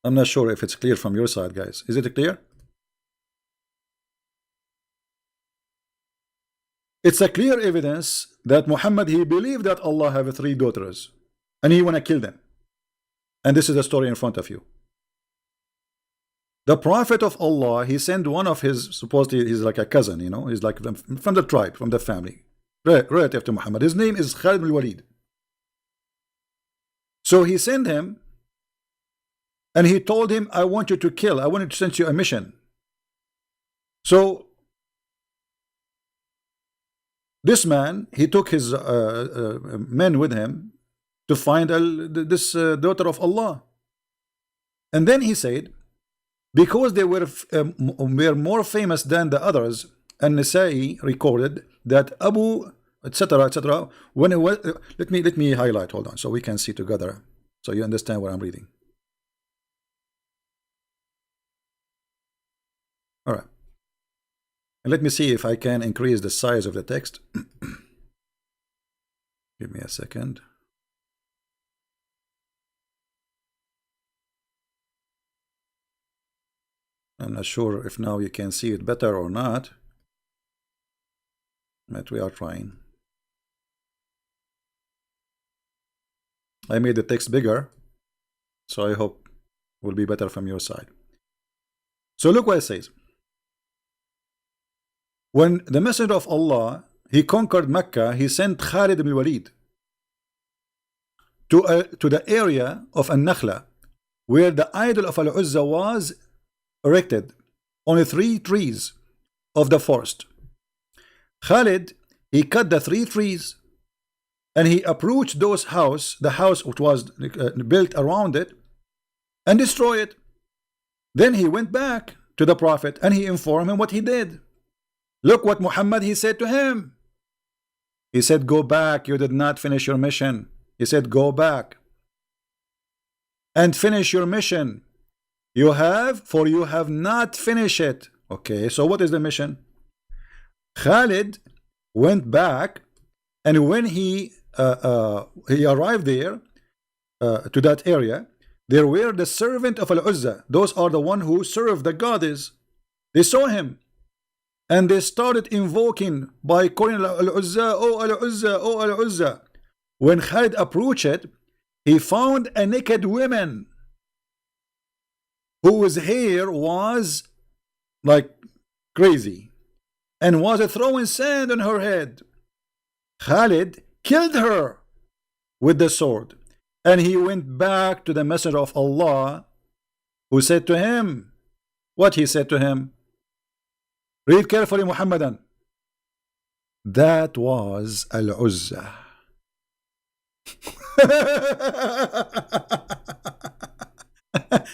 I'm not sure if it's clear from your side, guys. Is it clear? It's a clear evidence that Muhammad, he believed that Allah have 3 daughters and he want to kill them. And this is the story in front of you. The Prophet of Allah, he sent one of his, supposedly he's like a cousin, you know, he's like from the tribe, from the family, relative to Muhammad. His name is Khalid bin Walid. So he sent him and he told him, I want you to kill, I want to send you a mission. So this man, he took his men with him to find this daughter of Allah. And then he said, because they were more famous than the others, and Nasa'i recorded that Abu, etc., etc. When it was, let me highlight. Hold on, so we can see together, so you understand what I'm reading. All right, and let me see if I can increase the size of the text. Give me a second. I'm not sure if now you can see it better or not, but we are trying. I made the text bigger, so I hope it will be better from your side. So look what it says. When the Messenger of Allah, he conquered Mecca, he sent Khalid ibn Walid to the area of An-Nakhla, where the idol of Al-Uzza was erected on 3 trees of the forest. Khalid, he cut the 3 trees and he approached those the house which was built around it, and destroyed it. Then he went back to the Prophet and he informed him what he did. Look what Muhammad, he said to him. He said, go back, you did not finish your mission. He said, go back and finish your mission. You have not finished it. Okay, so what is the mission? Khalid went back, and when he arrived there to that area, there were the servant of Al-Uzza. Those are the one who serve the goddess. They saw him, and they started invoking by calling Al-Uzza, oh Al-Uzza, oh Al-Uzza. When Khalid approached it, he found a naked woman whose hair was like crazy and was throwing sand on her head. Khalid killed her with the sword, and he went back to the Messenger of Allah, who said to him, what he said to him? Read carefully, Muhammadan. That was Al-Uzza.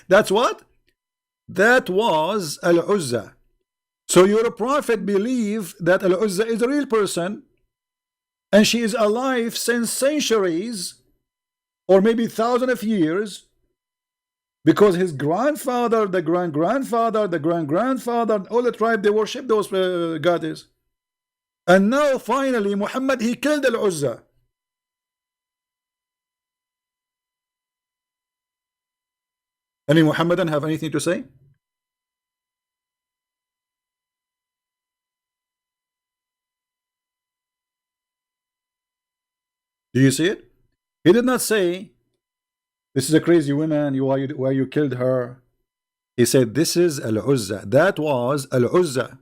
That's what? That was Al-Uzza. So your Prophet believed that Al-Uzza is a real person, and she is alive since centuries, or maybe thousands of years, because his grandfather, the grandfather, the grandfather, all the tribe, they worship those goddesses. And now finally Muhammad, he killed Al-Uzza. Any Muhammadan have anything to say? Do you see it? He did not say, this is a crazy woman, why you killed her. He said, this is Al-Uzza. That was Al-Uzza.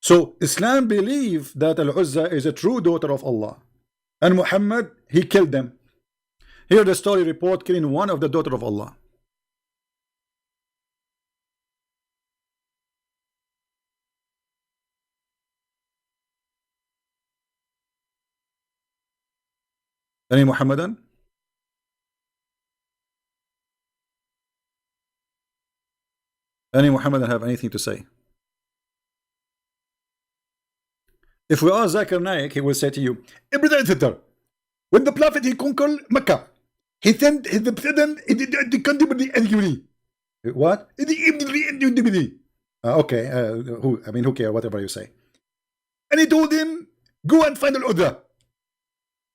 So Islam believed that Al-Uzza is a true daughter of Allah, and Muhammad, he killed them. Here the story report killing one of the daughter of Allah. Any Muhammadan? Any Muhammadan have anything to say? If we ask Zakir Naik, he will say to you, when the Prophet, he conquered Mecca, He sent his president the country. What? Okay, who care, whatever you say. And he told him, go and find Al-Udra.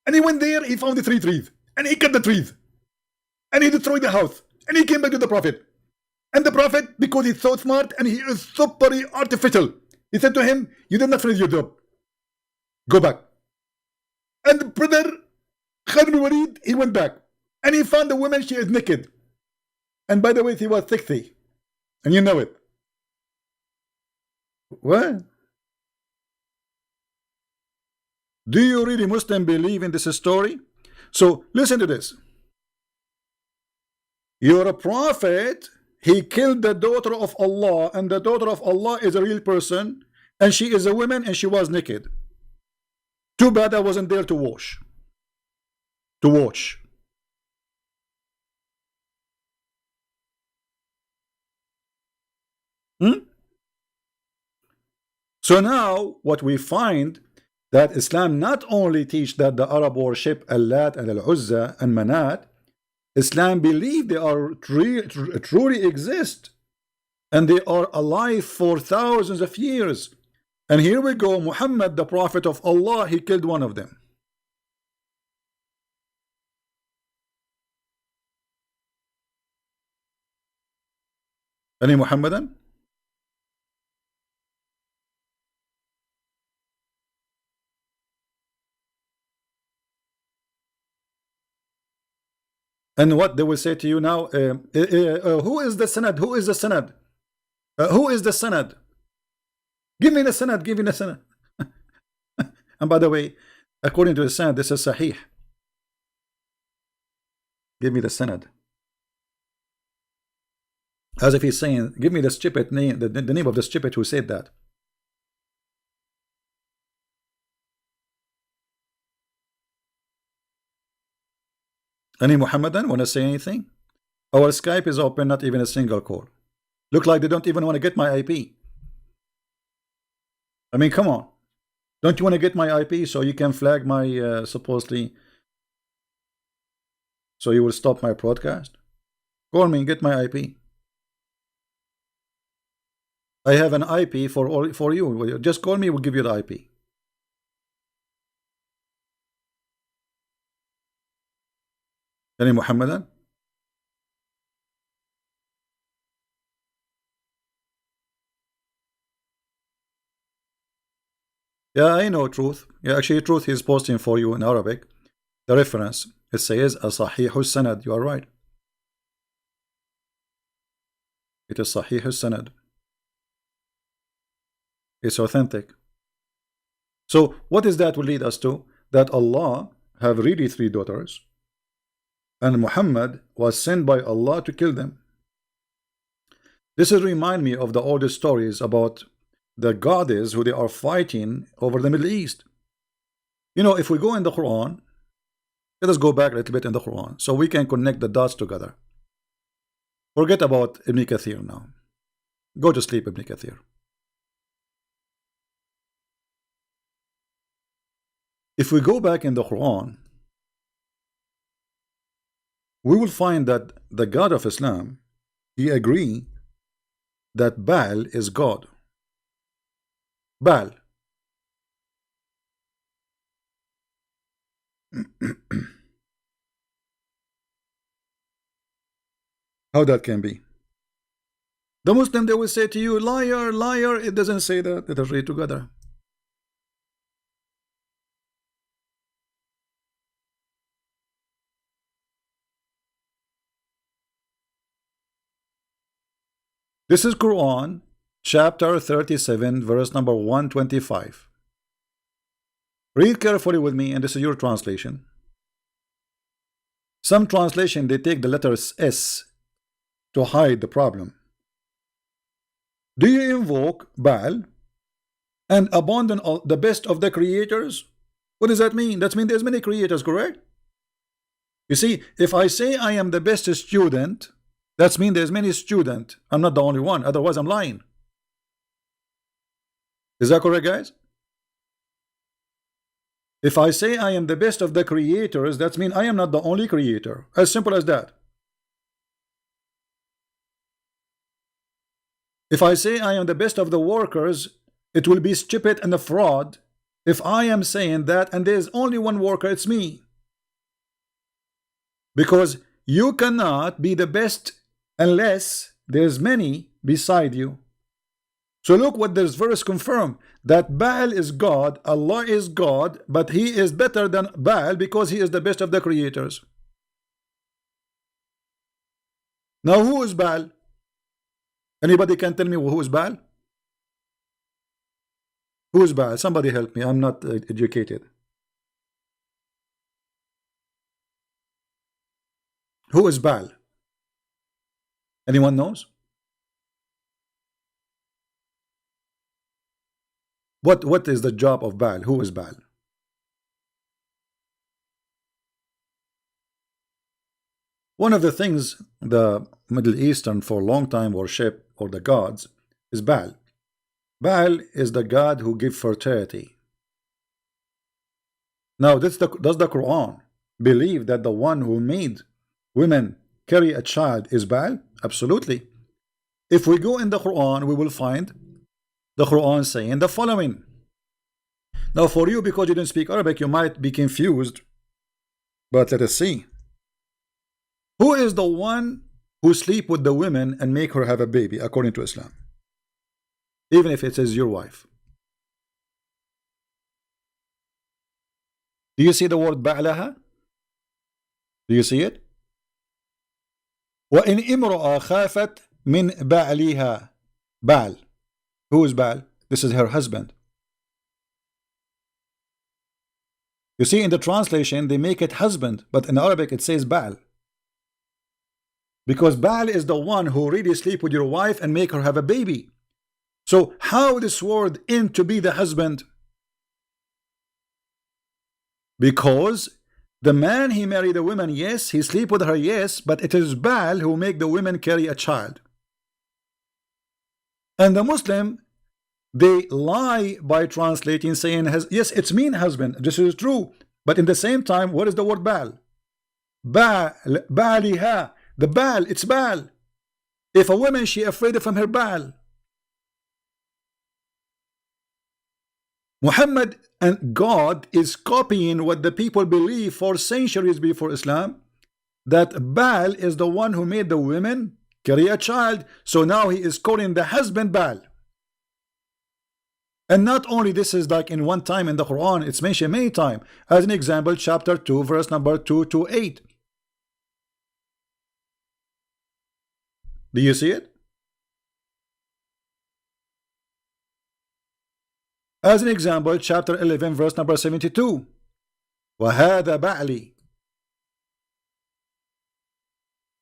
And he went there, he found the 3 trees. And he cut the trees. And he destroyed the house. And he came back to the Prophet. And the Prophet, because he's so smart and he is so very artificial, he said to him, you did not finish your job. Go back. And the brother, Khalid bin Walid, he went back. And he found the woman, she is naked. And by the way, she was 60. And you know it. What? Do you really Muslim believe in this story? So listen to this. You're a prophet. He killed the daughter of Allah, and the daughter of Allah is a real person, and she is a woman, and she was naked. Too bad I wasn't there to watch. To watch. So now what we find, that Islam not only teach that the Arab worship Allat and Al-Uzza and Manat, Islam believe they are truly exist, and they are alive for thousands of years. And here we go, Muhammad, the prophet of Allah, he killed one of them. Any Muhammadan? And what they will say to you now, who is the Sanad? Who is the Sanad? Who is the Sanad? Give me the Sanad, give me the Sanad. And by the way, according to the Sanad, this is Sahih. Give me the Sanad. As if he's saying, give me the stupid name, the name of the stupid who said that. Any Muhammadan want to say anything? Our Skype is open, not even a single call. Look like they don't even want to get my IP. I mean, come on. Don't you want to get my IP so you can flag my supposedly, so you will stop my broadcast? Call me and get my IP. I have an IP for you. Just call me, we'll give you the IP. Any Muhammadan? Yeah, I know Truth. Yeah, actually Truth is posting for you in Arabic. The reference, it says Sahih Sanad. You are right. It is Sahih Sanad. It's authentic. So what is that will lead us to? That Allah have really 3 daughters, and Muhammad was sent by Allah to kill them. This is remind me of the oldest stories about the goddess who they are fighting over the Middle East. You know, if we go in the Quran, let us go back a little bit in the Quran so we can connect the dots together. Forget about Ibn Kathir now. Go to sleep, Ibn Kathir. If we go back in the Quran, we will find that the God of Islam, he agree that Baal is God. Baal. How that can be? The Muslim, they will say to you, liar, liar. It doesn't say that. Let us read together. This is Quran chapter 37 verse number 125. Read carefully with me, and this is your translation. Some translation, they take the letter S to hide the problem. Do you invoke Baal and abandon all the best of the creators? What does that mean? That means there's many creators, correct? You see, if I say I am the best student, that means there's many students. I'm not the only one, otherwise I'm lying. Is that correct, guys? If I say I am the best of the creators, that means I am not the only creator. As simple as that. If I say I am the best of the workers, it will be stupid and a fraud if I am saying that and there's only one worker, it's me. Because you cannot be the best unless there's many beside you. So look what this verse confirm, that Baal is God, Allah is God, but he is better than Baal because he is the best of the creators. Now who is Baal? Anybody can tell me who is Baal? Who is Baal? Somebody help me, I'm not educated. Who is Baal? Anyone knows? What is the job of Baal? Who is Baal? One of the things the Middle Eastern for a long time worship, or the gods, is Baal. Baal is the god who gives fertility. Now, does the Quran believe that the one who made women carry a child is Baal? Absolutely. If we go in the Quran, we will find the Quran saying the following. Now, for you, because you didn't speak Arabic, you might be confused, but let us see. Who is the one who sleep with the women and make her have a baby according to Islam? Even if it is your wife. Do you see the word ba'laha? Do you see it? وَإِنْ إِمْرَأَ خَافَتْ مِنْ بَعْلِهَا. Baal. Who is Baal? This is her husband. You see, in the translation, they make it husband, but in Arabic it says Baal. Because Baal is the one who really sleep with your wife and make her have a baby. So how this word in to be the husband? Because the man he married the woman, yes, he sleep with her, yes, but it is Baal who make the women carry a child. And the Muslim, they lie by translating, saying, yes, it's mean husband. This is true. But in the same time, what is the word Baal? Baaliha. The Baal, it's Baal. If a woman, she afraid from her Baal. Muhammad and God is copying what the people believe for centuries before Islam, that Baal is the one who made the women carry a child. So now he is calling the husband Baal. And not only this is like in one time in the Quran, it's mentioned many times. As an example, chapter 2, verse number 2 to 8. Do you see it? As an example, chapter 11, verse number 72. وَهَذَا بَعْلِي.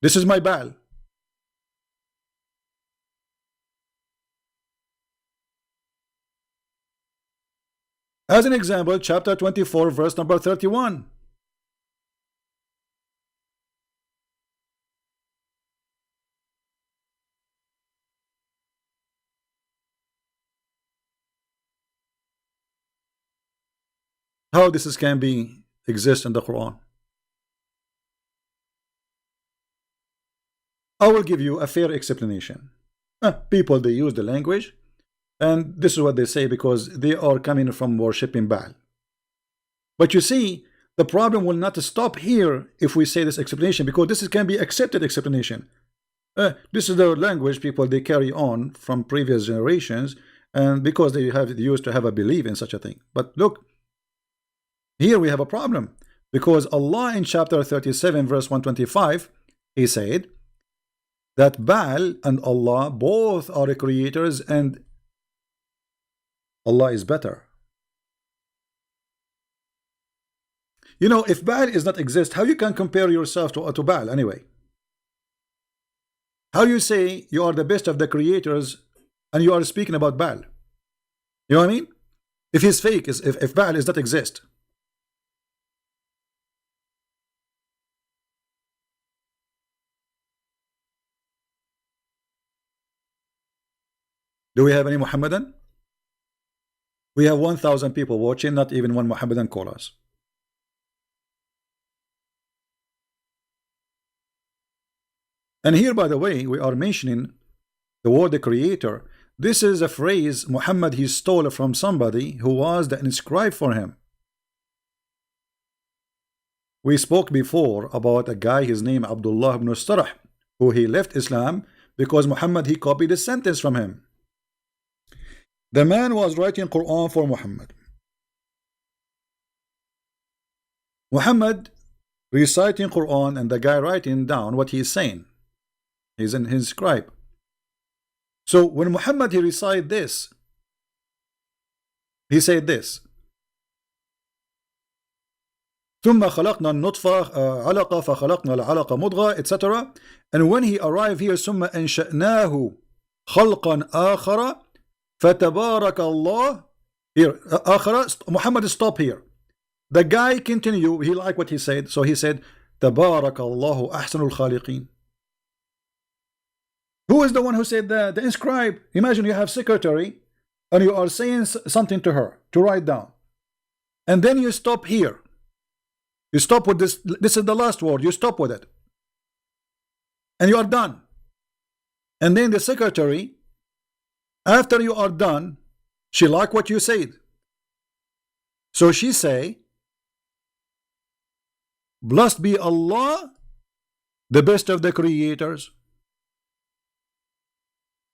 This is my Baal. As an example, chapter 24, verse number 31. How this can be exist in the Quran? I will give you a fair explanation. People, they use the language, and this is what they say because they are coming from worshipping Baal. But you see, the problem will not stop here if we say this explanation, because this can be accepted explanation. This is the language people they carry on from previous generations, and because they have used to have a belief in such a thing. But look, here we have a problem, because Allah in chapter 37 verse 125, he said that Baal and Allah both are creators and Allah is better. You know, if Baal is not exist, how you can compare yourself to Baal anyway? How you say you are the best of the creators and you are speaking about Baal? You know what I mean? If he's fake, if Baal does not exist. Do we have any Muhammadan? We have 1,000 people watching, not even one Mohammedan call us. And here, by the way, we are mentioning the word the creator. This is a phrase Muhammad he stole from somebody who was the inscribed for him. We spoke before about a guy, his name Abdullah ibn Starah, who he left Islam because Muhammad he copied a sentence from him. The man was writing Quran for Muhammad. Muhammad reciting Quran and the guy writing down what he's saying. He's in his scribe. So when Muhammad he recited this, he said this: ثم خلقنا النطفة علقة فخلقنا العلقة مضغة, etc. And when he arrived here, ثم أنشأناه خلقا آخر فتبارك الله. Here, آخر, Muhammad stop here. The guy continue, he liked what he said, so he said تبارك الله أحسن الخالقين. Who is the one who said that? The inscribe. Imagine you have secretary and you are saying something to her to write down, and then you stop here. You stop with this. This is the last word. You stop with it, and you are done. And then the secretary, after you are done, she like what you said, so she say, "Blessed be Allah, the best of the creators."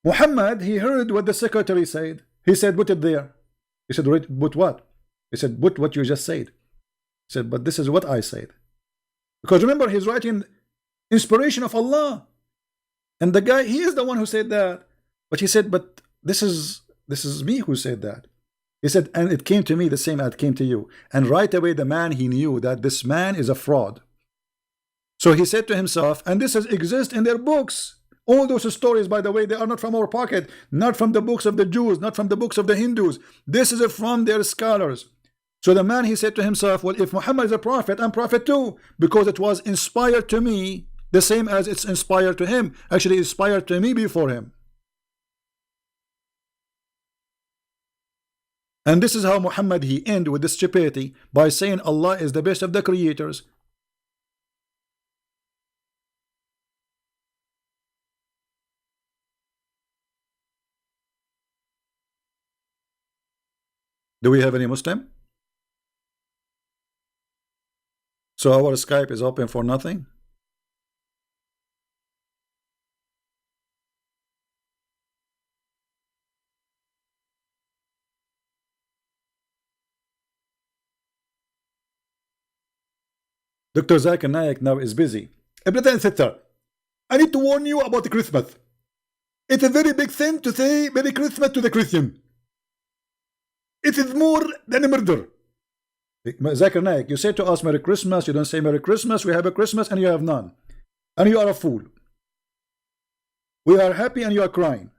Muhammad, he heard what the secretary said. He said, put it there. He said, put what? He said, put what you just said. He said, but this is what I said. Because remember, he's writing inspiration of Allah. And the guy, he is the one who said that. But he said, but this is me who said that. He said, and it came to me the same as it came to you. And right away, the man, he knew that this man is a fraud. So he said to himself, and this exists in their books. All those stories, by the way, they are not from our pocket, not from the books of the Jews, not from the books of the Hindus. This is from their scholars. So the man, he said to himself, well, if Muhammad is a prophet, I'm prophet too, because it was inspired to me the same as it's inspired to him. Actually, inspired to me before him. And this is how Muhammad he end with this stupidity by saying Allah is the best of the creators. Do we have any Muslim? So our Skype is open for nothing? Dr. Zakir Naik now is busy. Brother and sister, I need to warn you about Christmas. It's a very big thing to say Merry Christmas to the Christian. It is more than a murder. Zakir Naik, you say to us Merry Christmas, you don't say Merry Christmas, we have a Christmas and you have none. And you are a fool. We are happy and you are crying.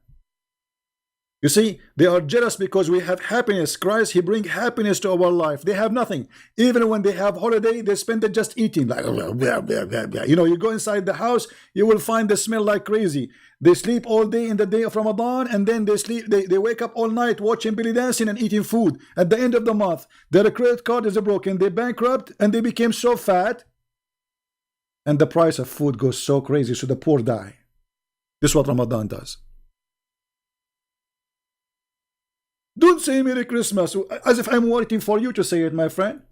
You see, they are jealous because we have happiness. Christ, he brings happiness to our life. They have nothing. Even when they have holiday, they spend it just eating. Like, you know, you go inside the house, you will find the smell like crazy. They sleep all day in the day of Ramadan, and then they wake up all night watching belly dancing and eating food. At the end of the month, their credit card is broken, they bankrupt, and they became so fat. And the price of food goes so crazy, so the poor die. This is what Ramadan does. Don't say Merry Christmas as if I'm waiting for you to say it, my friend.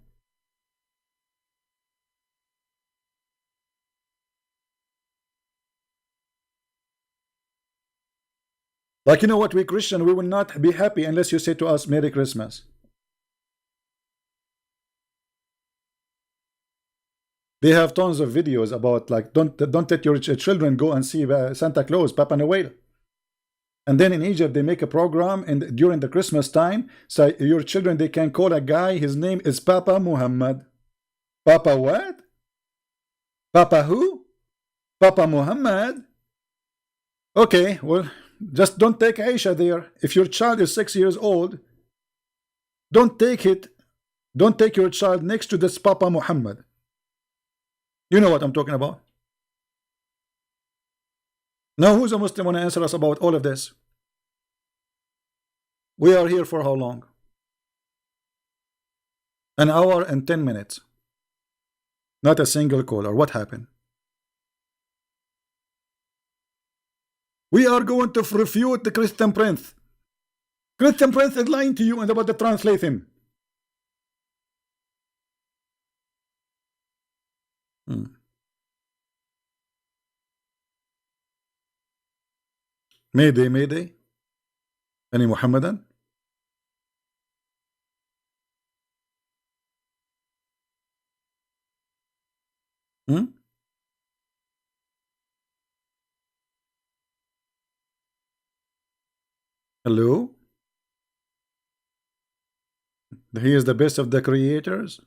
Like, you know what, we Christian, we will not be happy unless you say to us Merry Christmas. They have tons of videos about, like, don't let your children go and see Santa Claus, Papa Noel. And then in Egypt, they make a program, and during the Christmas time, so your children, they can call a guy, his name is Papa Muhammad. Papa what? Papa who? Papa Muhammad? Okay, well, just don't take Aisha there. If your child is 6 years old, don't take your child next to this Papa Muhammad. You know what I'm talking about. Now, who's a Muslim want to answer us about all of this? We are here for how long? An hour and 10 minutes. Not a single caller. What happened? We are going to refute the Christian Prince. Christian Prince is lying to you and about to translate him. Mayday, Mayday. Any Muhammadan? Hello? He is the best of the creators?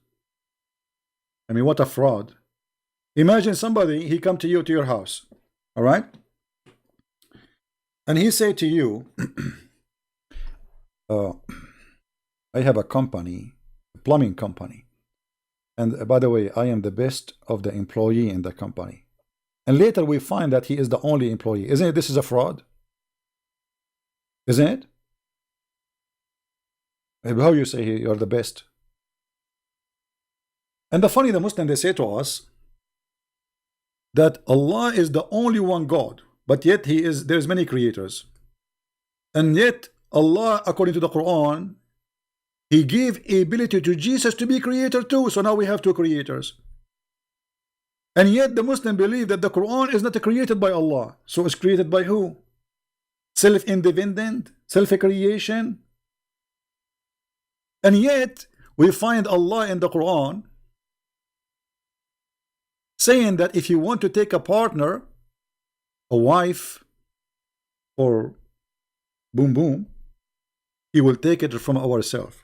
I mean, what a fraud. Imagine somebody, he come to you to your house, all right? And he say to you, I have a company, a plumbing company. And by the way, I am the best of the employee in the company. And later we find that he is the only employee. Isn't it? This is a fraud. Isn't it? How you say you're the best? And the funny, the Muslim, they say to us that Allah is the only one God, but yet there's many creators. And yet Allah, according to the Quran, He gave ability to Jesus to be creator too. So now we have two creators. And yet the Muslim believe that the Quran is not created by Allah. So it's created by who? Self-independent, self-creation. And yet we find Allah in the Quran saying that if you want to take a partner, a wife, or boom boom, He will take it from ourselves.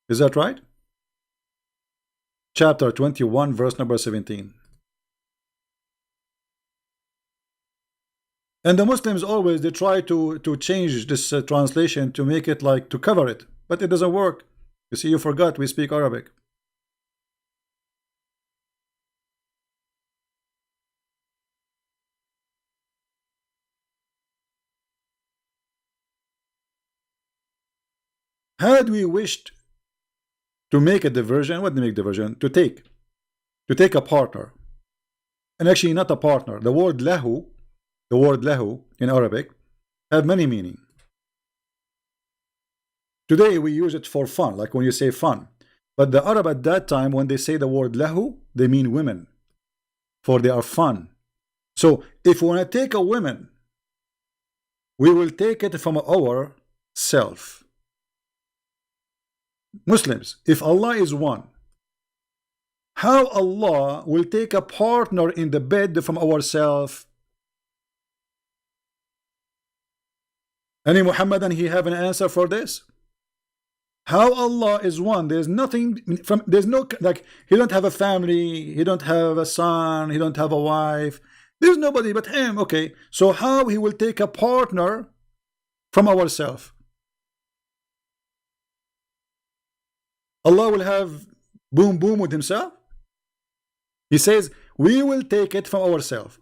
Is that right? Chapter 21, verse number 17. And the Muslims always, they try to change this translation to make it like, to cover it. But it doesn't work. You see, you forgot we speak Arabic. Had we wished to make a diversion, what do you make diversion? To take a partner. And actually not a partner. The word lahu in Arabic have many meaning. Today we use it for fun, like when you say fun. But the Arab at that time, when they say the word lahu, they mean women, for they are fun. So if we want to take a woman, we will take it from our self. Muslims, if Allah is one, how Allah will take a partner in the bed from ourselves? Any Muhammadan, he have an answer for this? How Allah is one? There's nothing from, there's no, like, he don't have a family, he don't have a son, he don't have a wife, there's nobody but him. Okay, so how he will take a partner from ourselves? Allah will have boom boom with himself? He says we will take it from ourselves.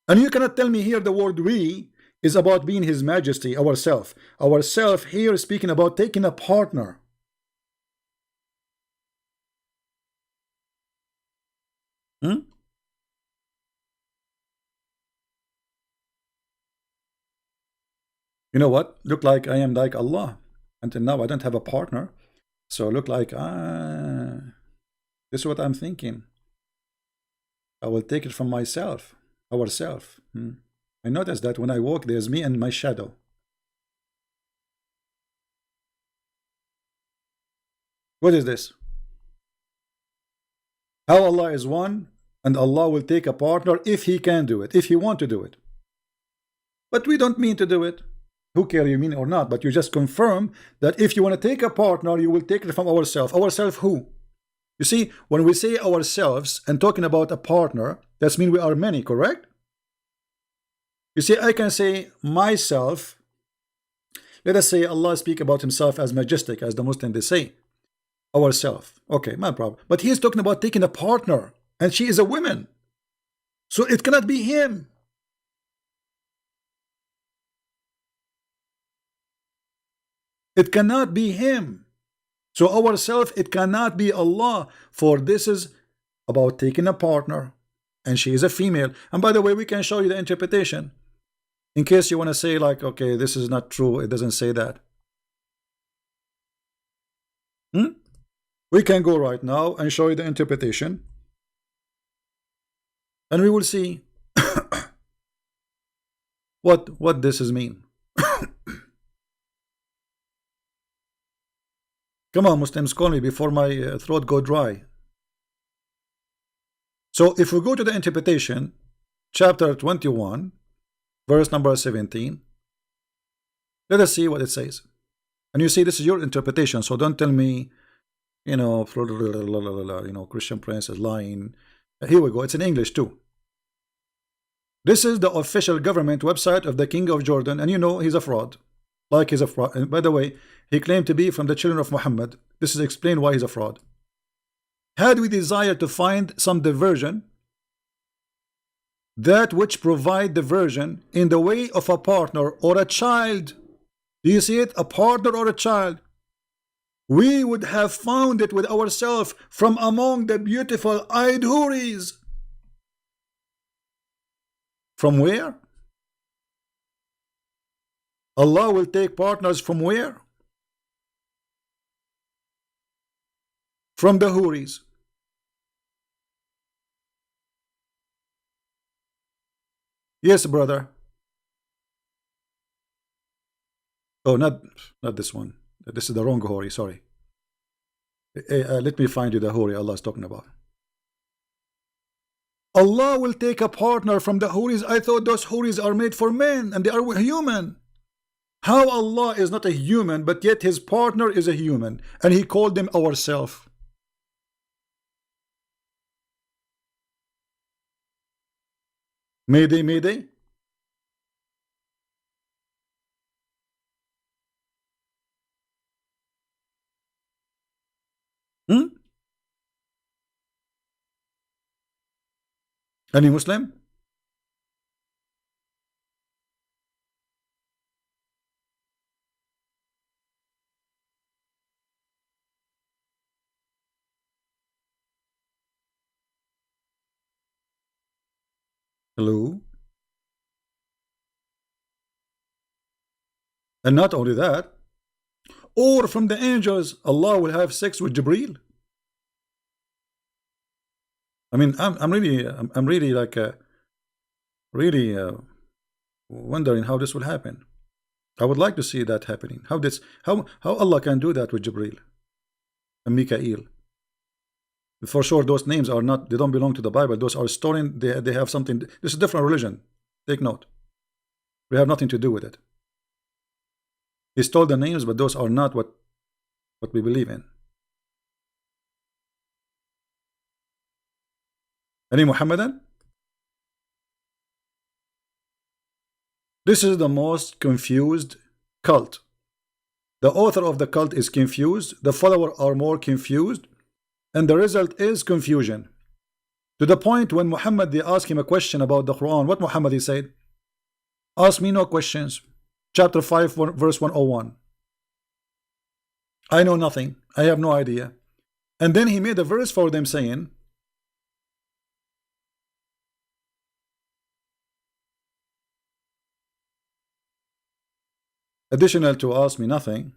And you cannot tell me here the word we is about being His Majesty, ourself. Ourself here is speaking about taking a partner. You know what? Look like I am like Allah. Until now I don't have a partner. So look like this is what I'm thinking. I will take it from myself, ourself. I notice that when I walk, there's me and my shadow. What is this? How Allah is one, and Allah will take a partner if He can do it, if He want to do it. But we don't mean to do it. Who care you mean or not? But you just confirm that if you want to take a partner, you will take it from ourselves. Ourselves who? You see, when we say ourselves and talking about a partner, that means we are many, correct? You see, I can say myself. Let us say Allah speak about Himself as majestic, as the Muslims they say. ourselves. Okay, no problem. But he is talking about taking a partner, and she is a woman. So it cannot be him. It cannot be him. So ourself, it cannot be Allah. For this is about taking a partner, and she is a female. And by the way, we can show you the interpretation in case you want to say like, okay, this is not true, it doesn't say that. We can go right now and show you the interpretation, and we will see what this is mean. Come on, Muslims, call me before my throat go dry. So if we go to the interpretation, chapter 21, verse number 17, let us see what it says. And you see, this is your interpretation, so don't tell me, you know, Christian Prince is lying. Here we go. It's in English too. This is the official government website of the King of Jordan, and you know he's a fraud. Like he's a fraud. And by the way, he claimed to be from the children of Muhammad. This is explained why he's a fraud. Had we desire to find some diversion, that which provide diversion in the way of a partner or a child, do you see it? A partner or a child, we would have found it with ourselves from among the beautiful eyed houris. From where? Allah will take partners from where? From the houris. Yes, brother. Oh, not this one. This is the wrong houri, sorry. Let me find you the houri Allah is talking about. Allah will take a partner from the houris. I thought those houris are made for men and they are human. How Allah is not a human, but yet his partner is a human, and he called them ourself. Mayday, mayday. Any Muslim? Hello? And not only that, or from the angels, Allah will have sex with Jibreel. I mean, I'm really like wondering how this will happen. I would like to see that happening. How Allah can do that with Jibreel and Mikael. For sure, those names are not, they don't belong to the Bible. Those are stolen. They have something. This is a different religion. Take note. We have nothing to do with it. He stole the names, but those are not what we believe in. Any Muhammadan? This is the most confused cult. The author of the cult is confused. The followers are more confused. And the result is confusion. To the point when Muhammad, they asked him a question about the Quran. What Muhammad he said? Ask me no questions. Chapter 5, verse 101. I know nothing. I have no idea. And then he made a verse for them saying, additional to ask me nothing,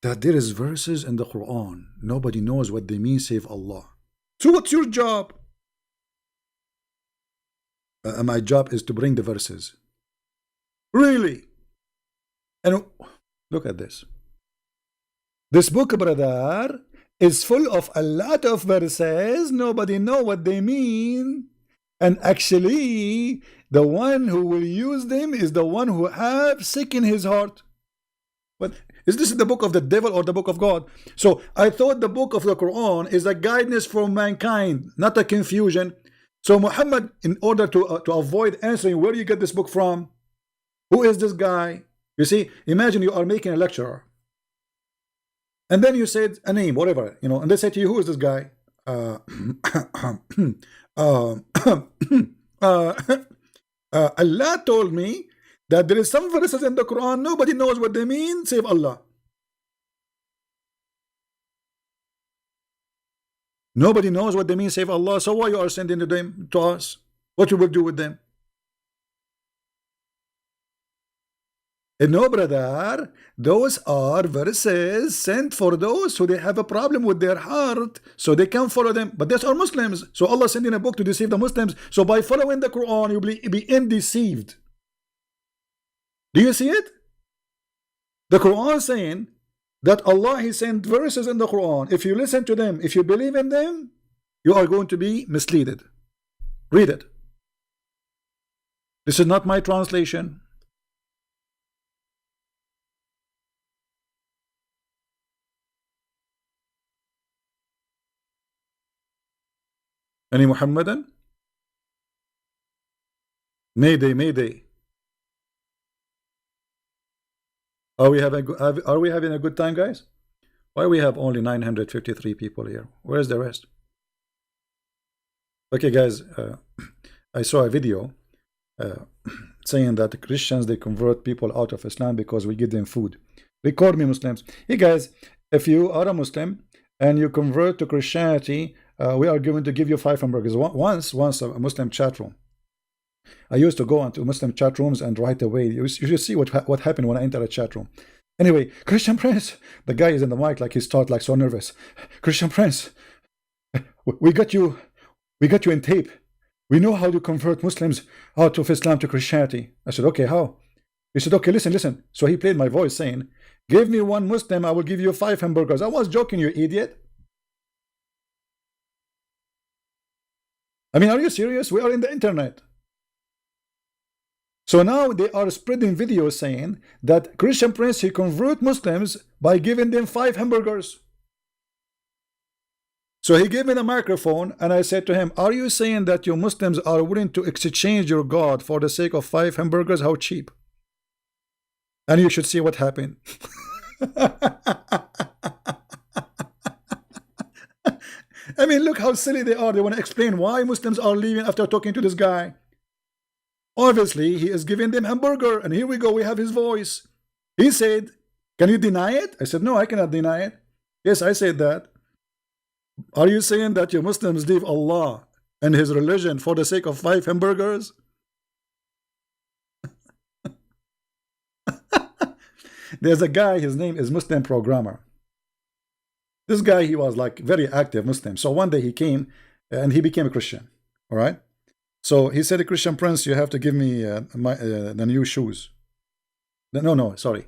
that there is verses in the Quran. Nobody knows what they mean save Allah. So what's your job? My job is to bring the verses. Really? And look at this. This book, brother, is full of a lot of verses. Nobody know what they mean. And actually, the one who will use them is the one who have sick in his heart. But is this the book of the devil or the book of God? So I thought the book of the Quran is a guidance for mankind, not a confusion. So Muhammad, in order to avoid answering where you get this book from, who is this guy? You see, imagine you are making a lecture. And then you said a name, whatever, you know, and they say to you, who is this guy? Uh, uh, Allah told me that there is some verses in the Quran, nobody knows what they mean, save Allah. Nobody knows what they mean, save Allah. So why you are sending them to us? What you will do with them? No, brother, those are verses sent for those who they have a problem with their heart, so they can follow them. But those are Muslims, so Allah sending a book to deceive the Muslims. So by following the Quran, you will be undeceived. Do you see it? The Quran saying that Allah He sent verses in the Quran. If you listen to them, if you believe in them, you are going to be misleaded. Read it. This is not my translation. Any Muhammadan? Mayday, mayday. Are we having a good time, guys? Why we have only 953 people here? Where's the rest? Okay, guys, I saw a video saying that the Christians, they convert people out of Islam because we give them food. Record me, Muslims. Hey, guys, if you are a Muslim and you convert to Christianity, we are going to give you 5 hamburgers. Once a Muslim chat room. I used to go into Muslim chat rooms and right away, you should see what happened when I enter a chat room. Anyway, Christian Prince, the guy is in the mic like he started like so nervous. Christian Prince, we got you in tape. We know how to convert Muslims out of Islam to Christianity. I said, okay, how? He said, okay, listen. So he played my voice saying, give me 1 Muslim, I will give you 5 hamburgers. I was joking, you idiot. I mean, are you serious? We are in the internet. So now they are spreading videos saying that Christian Prince, he convert Muslims by giving them 5 hamburgers. So he gave me the microphone and I said to him, are you saying that you Muslims are willing to exchange your God for the sake of 5 hamburgers? How cheap? And you should see what happened. I mean, look how silly they are. They want to explain why Muslims are leaving after talking to this guy. Obviously, he is giving them hamburger, and here we go, we have his voice. He said, can you deny it? I said, no, I cannot deny it. Yes, I said that. Are you saying that you Muslims leave Allah and his religion for the sake of 5 hamburgers? There's a guy, his name is Muslim Programmer. This guy, he was like very active Muslim. So one day he came and he became a Christian. All right. So he said, Christian Prince, you have to give me the new shoes. No, sorry.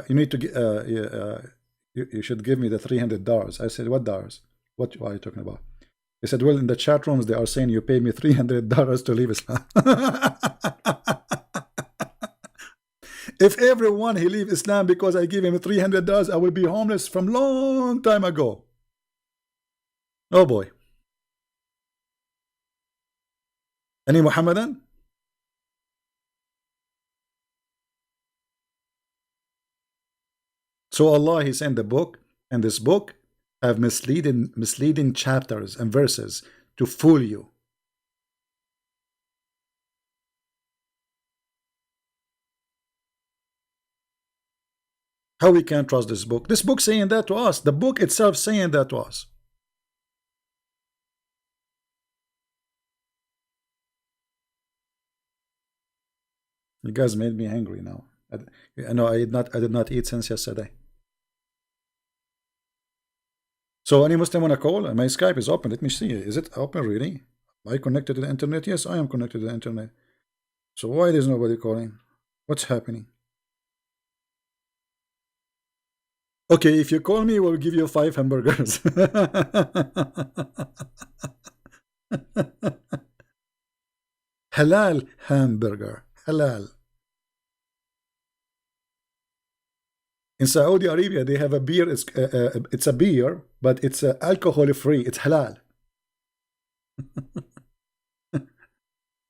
You need to you should give me the $300. I said, what dollars? What are you talking about? He said, well, in the chat rooms, they are saying you pay me $300 to leave Islam. If everyone he leave Islam because I give him $300, I will be homeless from long time ago. Oh boy. Any Muhammadan? So Allah, he sent the book, and this book have misleading chapters and verses to fool you. How we can't trust this book? This book saying that to us. The book itself saying that to us. You guys made me angry now. I know I did not eat since yesterday. So any Muslim wanna call? My Skype is open. Let me see. Is it open really? Am I connected to the internet? Yes, I am connected to the internet. So why there's nobody calling? What's happening? Okay, if you call me, we'll give you 5 hamburgers. Halal hamburger. Halal. In Saudi Arabia, they have a beer. It's a beer, but it's alcohol free. It's halal.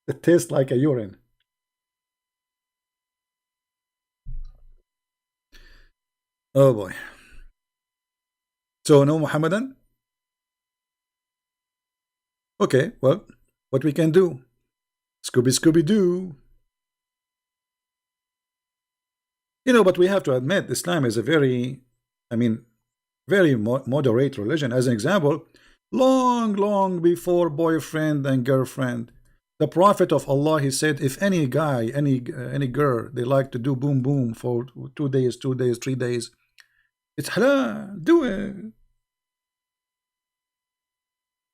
It tastes like a urine. Oh boy. So no Muhammadan? Okay, well, what we can do? Scooby Scooby Doo. You know, but we have to admit Islam is a very, I mean, very moderate religion. As an example, long before boyfriend and girlfriend, the Prophet of Allah, he said, if any guy, any girl, they like to do boom boom for 2 days, 2 days, 3 days, it's halal, do it.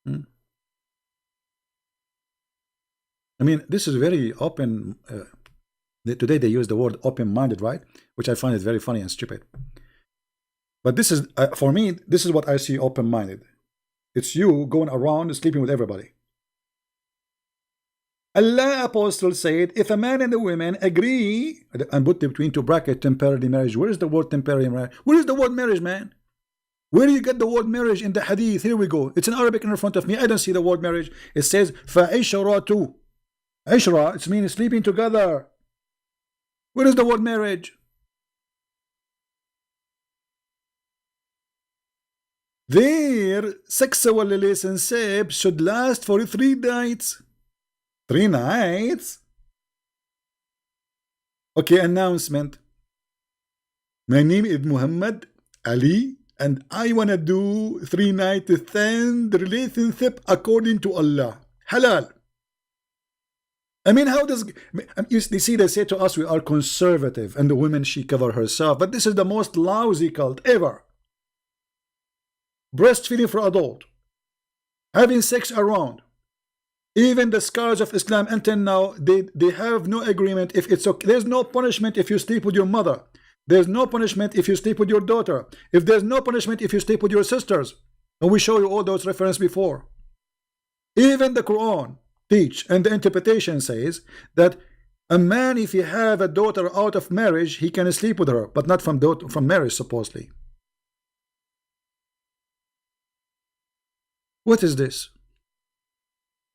Hmm. I mean, this is very open. Today they use the word open-minded, right? Which I find it very funny and stupid. But this is, for me, this is what I see open-minded. It's you going around sleeping with everybody. Allah Apostle said, if a man and a woman agree, and put between two brackets temporary marriage. Where is the word temporary marriage? Where is the word marriage, man? Where do you get the word marriage in the hadith? Here we go. It's in Arabic in front of me. I don't see the word marriage. It says فَعِشْرَةُ. Ishra, it means sleeping together. Where is the word marriage? Their sexual relationship should last for 3 nights. 3 nights? Okay, announcement. My name is Muhammad Ali, and I wanna do 3 nights stand relationship according to Allah. Halal. I mean, how does you see? They say to us we are conservative, and the woman she cover herself, but this is the most lousy cult ever. Breastfeeding for adult, having sex around. Even the scholars of Islam until now, they have no agreement if it's okay. There's no punishment if you sleep with your mother. There's no punishment if you sleep with your daughter. If there's no punishment if you sleep with your sisters. And we show you all those references before. Even the Quran teach, and the interpretation says that a man, if he have a daughter out of marriage, he can sleep with her, but not from marriage, supposedly. What is this?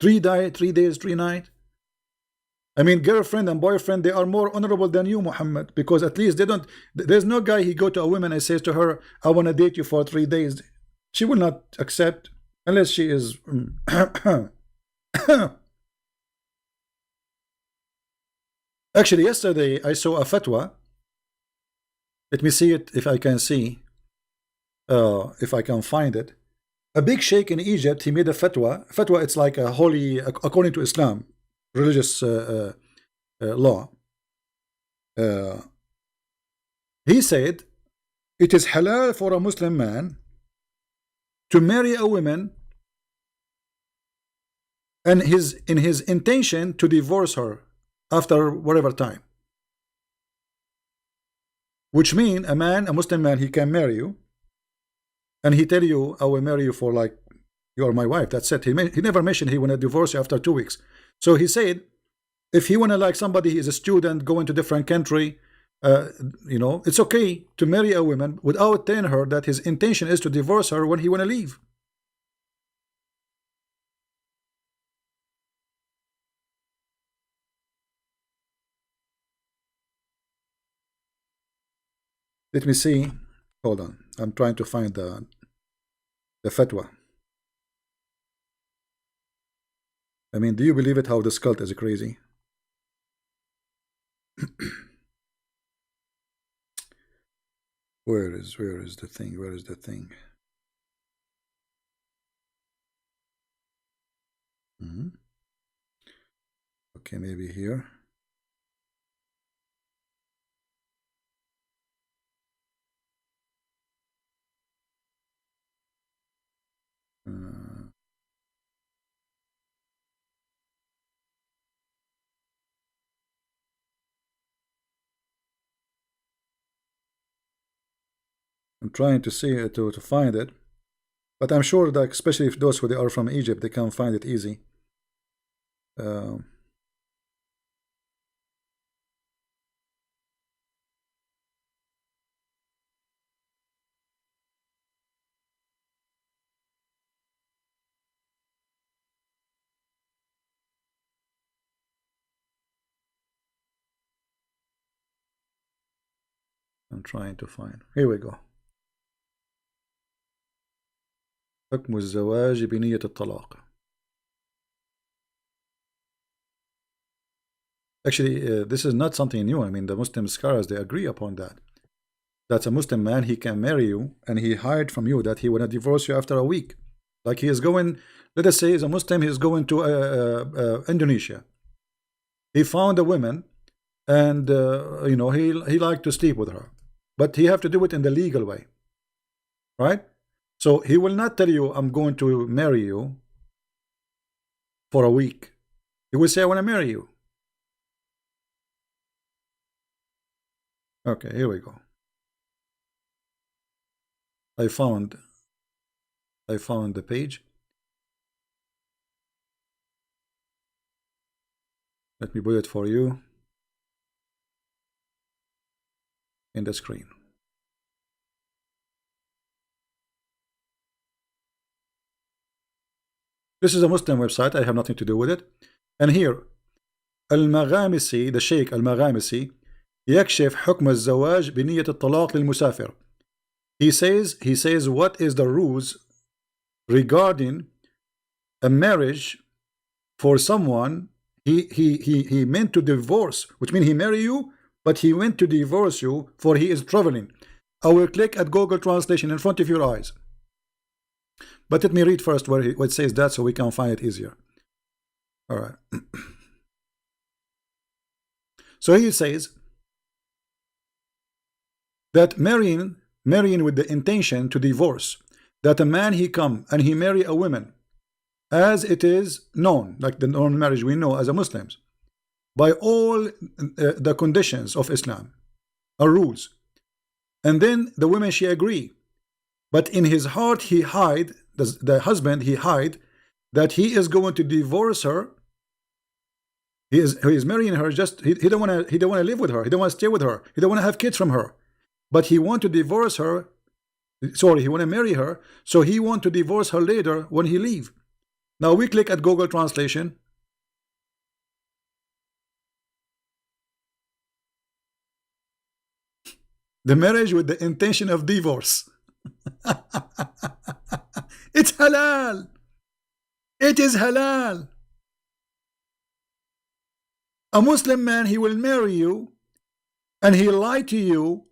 3 days, 3 nights. I mean, girlfriend and boyfriend, they are more honorable than you, Muhammad, because at least they don't. There's no guy he go to a woman and says to her, "I want to date you for 3 days." She will not accept unless she is. Actually, yesterday I saw a fatwa. Let me see it if I can see, if I can find it. A big sheikh in Egypt, he made a fatwa. Fatwa, it's like a holy, according to Islam, religious law. He said, it is halal for a Muslim man to marry a woman and in his intention to divorce her after whatever time. Which means a Muslim man, he can marry you, and he tell you, I will marry you for like, you are my wife. That's it. He never mentioned he want to divorce you after 2 weeks. So he said, if he want to, like, somebody, he is a student going to different country, you know, it's okay to marry a woman without telling her that his intention is to divorce her when he want to leave. Let me see. Hold on. I'm trying to find the fatwa. I mean, do you believe it how this cult is crazy? Where is the thing? Where is the thing? Okay, maybe here. I'm trying to see it to find it, but I'm sure that especially if those who they are from Egypt, they can find it easy. I'm trying to find. Here we go. حكم الزواج بنية الطلاق. Actually, this is not something new. I mean, the Muslim scholars, they agree upon that. That's a Muslim man, he can marry you, and he hide from you that he will not divorce you after a week. Like he is going, let us say he's a Muslim, he is going to Indonesia. He found a woman, and you know, he liked to sleep with her, but he have to do it in the legal way, right? So he will not tell you, I'm going to marry you for a week. He will say, I want to marry you. Okay, here we go. I found the page. Let me put it for you in the screen. This is a Muslim website. I have nothing to do with it. And here, Al-Maghamisi, the Sheikh Al-Maghamisi, يكشف حكم الزواج بنية الطلاق للمسافر. He says what is the rules regarding a marriage for someone he meant to divorce, which means he marry you, but he went to divorce you for he is traveling. I will click at Google Translation in front of your eyes. But let me read first where it says that so we can find it easier. All right. So he says that marrying with the intention to divorce, that a man he come and he marry a woman, as it is known, like the known marriage we know as a Muslims, by all the conditions of Islam or rules, and then the woman she agree, but in his heart he hide, the husband he hide that he is going to divorce her. He is marrying her, just he don't want to live with her, he don't want to stay with her, he don't want to have kids from her, but he want to divorce her. Sorry, he want to marry her, so he want to divorce her later when he leave. Now we click at Google Translation. The marriage with the intention of divorce. It's halal. It is halal. A Muslim man, he will marry you, and he lie to you.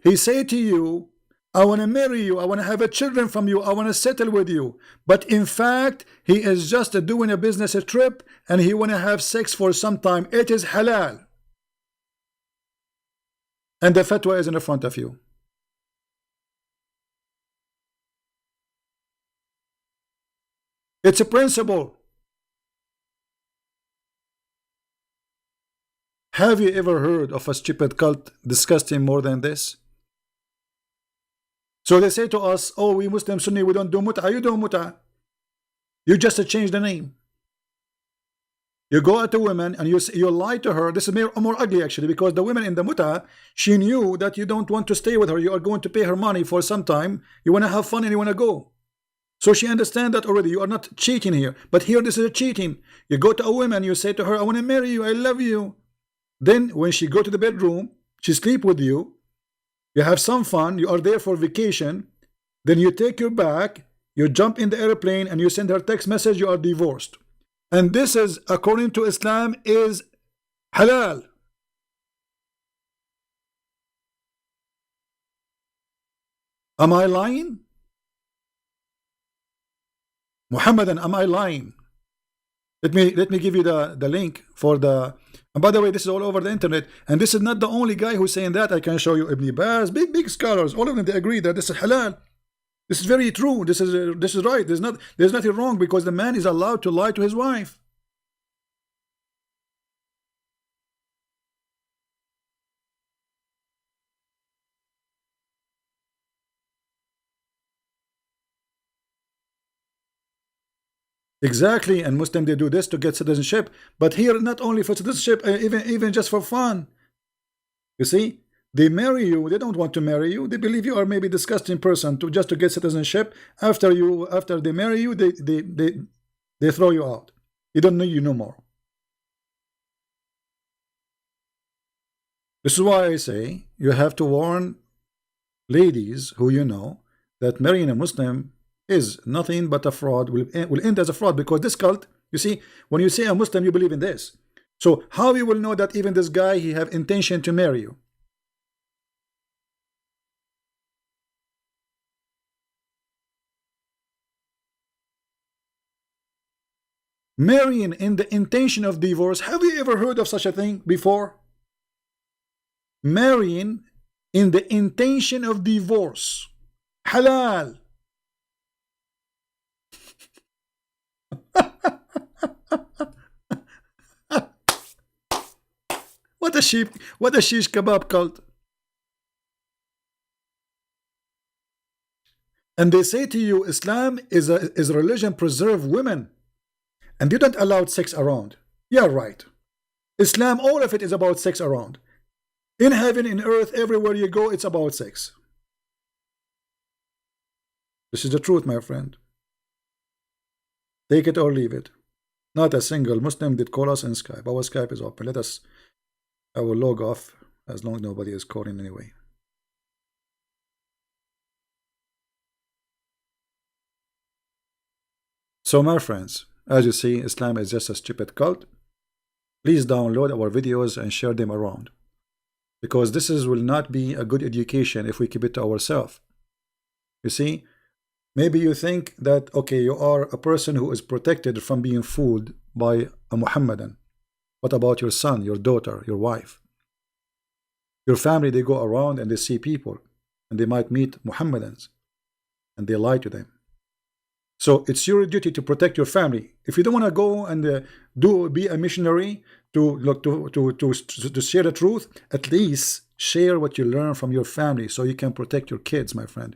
He say to you, I want to marry you, I want to have a children from you, I want to settle with you. But in fact, he is just doing a business trip, and he want to have sex for some time. It is halal. And the fatwa is in front of you. It's a principle. Have you ever heard of a stupid cult disgusting more than this? So they say to us, oh, we Muslim Sunni, we don't do mut'ah. You do mut'ah. You just change the name. You go at a woman and you lie to her. This is more ugly actually, because the woman in the mut'ah, she knew that you don't want to stay with her. You are going to pay her money for some time. You want to have fun and you want to go. So she understands that already. You are not cheating here. But here this is a cheating. You go to a woman, you say to her, I want to marry you, I love you. Then when she go to the bedroom, she sleep with you. You have some fun, you are there for vacation, then you take your bag, you jump in the airplane, and you send her text message, you are divorced. And this is, according to Islam, is halal. Am I lying? Muhammadan, am I lying? Let me give you the link for the. And by the way, this is all over the internet, and this is not the only guy who's saying that. I can show you Ibn Baz, big scholars, all of them, they agree that this is halal. This is very true. This is right. There's nothing wrong, because the man is allowed to lie to his wife. Exactly, and Muslim, they do this to get citizenship, but here not only for citizenship, even just for fun. You see, they marry you, they don't want to marry you, they believe you are maybe a disgusting person just to get citizenship. After they marry you, they throw you out. They don't need you no more. This is why I say you have to warn ladies who you know that marrying a Muslim is nothing but a fraud, will end as a fraud, because this cult, you see, when you say a Muslim, you believe in this. So how you will know that even this guy, he have intention to marry you? Marrying in the intention of divorce. Have you ever heard of such a thing before? Marrying in the intention of divorce. Halal. What a shish kebab cult. And they say to you, Islam is a religion preserve women, and you don't allow sex around. Yeah, right. Islam, all of it is about sex around. In heaven, in earth, everywhere you go, it's about sex. This is the truth, my friend. Take it or leave it. Not a single Muslim did call us in Skype. Our Skype is open. I will log off as long as nobody is calling anyway. So my friends, as you see, Islam is just a stupid cult. Please download our videos and share them around, because will not be a good education if we keep it to ourselves. You see, maybe you think that, okay, you are a person who is protected from being fooled by a Muhammadan. What about your son, your daughter, your wife? Your family, they go around and they see people, and they might meet Muhammadans, and they lie to them. So it's your duty to protect your family. If you don't want to go and be a missionary to share the truth, at least share what you learn from your family so you can protect your kids, my friend.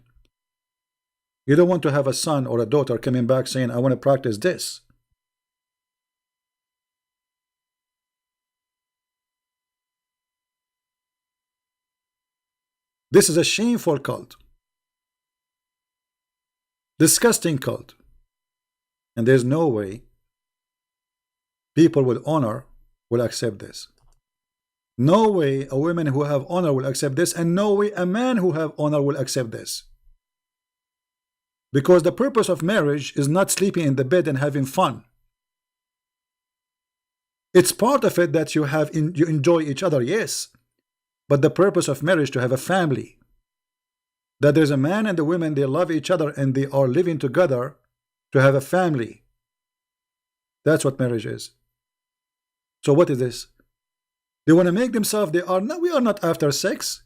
You don't want to have a son or a daughter coming back saying, I want to practice this. This is a shameful cult. Disgusting cult. And there's no way people with honor will accept this. No way a woman who have honor will accept this, and no way a man who have honor will accept this. Because the purpose of marriage is not sleeping in the bed and having fun. It's part of it that you enjoy each other, yes. But the purpose of marriage to have a family. That there's a man and a woman, they love each other and they are living together to have a family. That's what marriage is. So what is this? They want to make themselves, we are not after sex.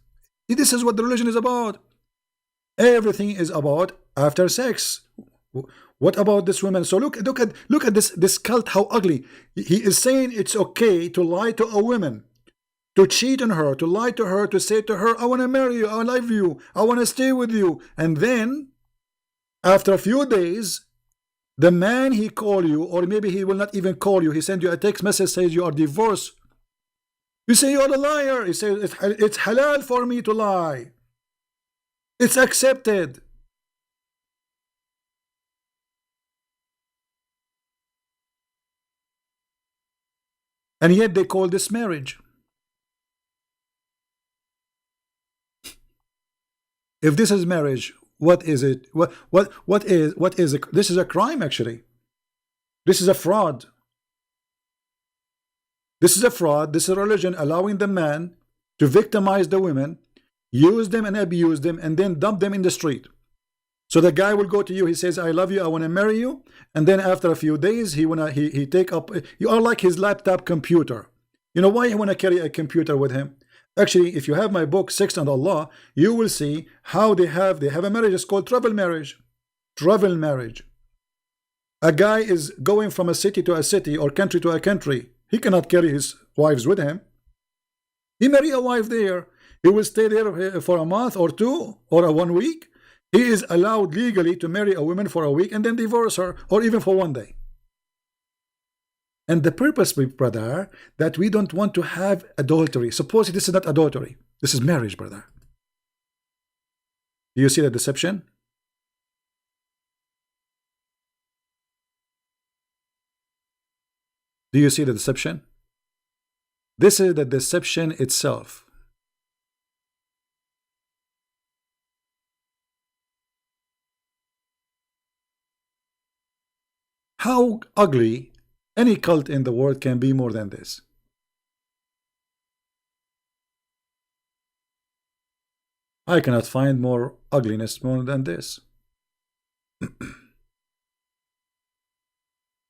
This is what the religion is about. Everything is about after sex. What about this woman? So look at this cult, how ugly. He is saying it's okay to lie to a woman, to cheat on her, to lie to her, to say to her, I want to marry you, I love you, I want to stay with you. And then, after a few days, the man he call you, or maybe he will not even call you, he send you a text message, says you are divorced. You say you are a liar. He says it's halal for me to lie. It's accepted. And yet they call this marriage. If this is marriage, what is it? What is it? This is a crime, actually. This is a fraud. This is a fraud. This is a religion allowing the man to victimize the women, use them and abuse them, and then dump them in the street. So the guy will go to you, he says, I love you, I want to marry you, and then after a few days he take up, you are like his laptop computer. You know why he want to carry a computer with him? Actually, if you have my book Sex and Allah, you will see how they have a marriage. It's called travel marriage. Travel marriage. A guy is going from a city to a city or country to a country. He cannot carry his wives with him. He marry a wife there. He will stay there for a month or two or 1 week. He is allowed legally to marry a woman for a week and then divorce her, or even for 1 day. And the purpose, brother, that we don't want to have adultery. Suppose this is not adultery. This is marriage, brother. Do you see the deception? Do you see the deception? This is the deception itself. How ugly any cult in the world can be more than this? I cannot find more ugliness more than this.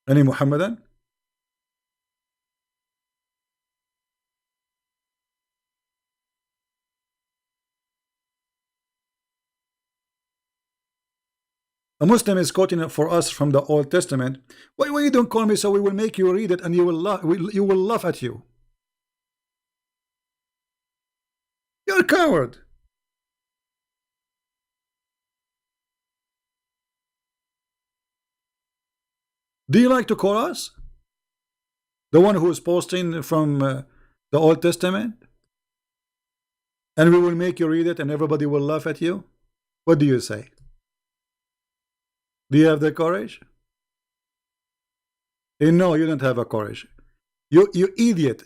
Any Muhammadan? A Muslim is quoting it for us from the Old Testament. Why you don't call me so we will make you read it and you will laugh at you. You're a coward. Do you like to call us? The one who is posting from the Old Testament? And we will make you read it and everybody will laugh at you? What do you say? Do you have the courage? No, you don't have a courage. You idiot.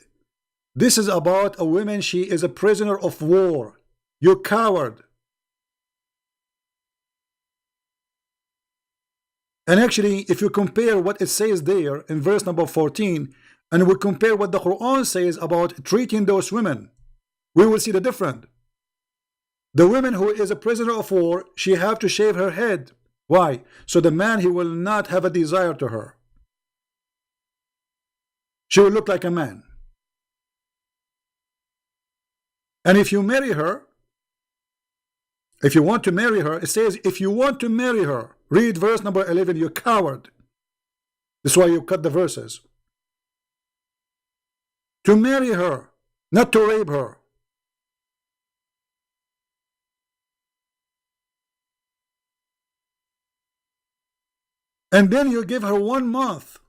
This is about a woman. She is a prisoner of war. You coward. And actually, if you compare what it says there in verse number 14, and we compare what the Quran says about treating those women, we will see the difference. The woman who is a prisoner of war, she have to shave her head. Why? So the man, he will not have a desire to her. She will look like a man. And if you marry her, if you want to marry her, it says if you want to marry her, read verse number 11, you coward. That's why you cut the verses. To marry her, not to rape her. And then you give her 1 month.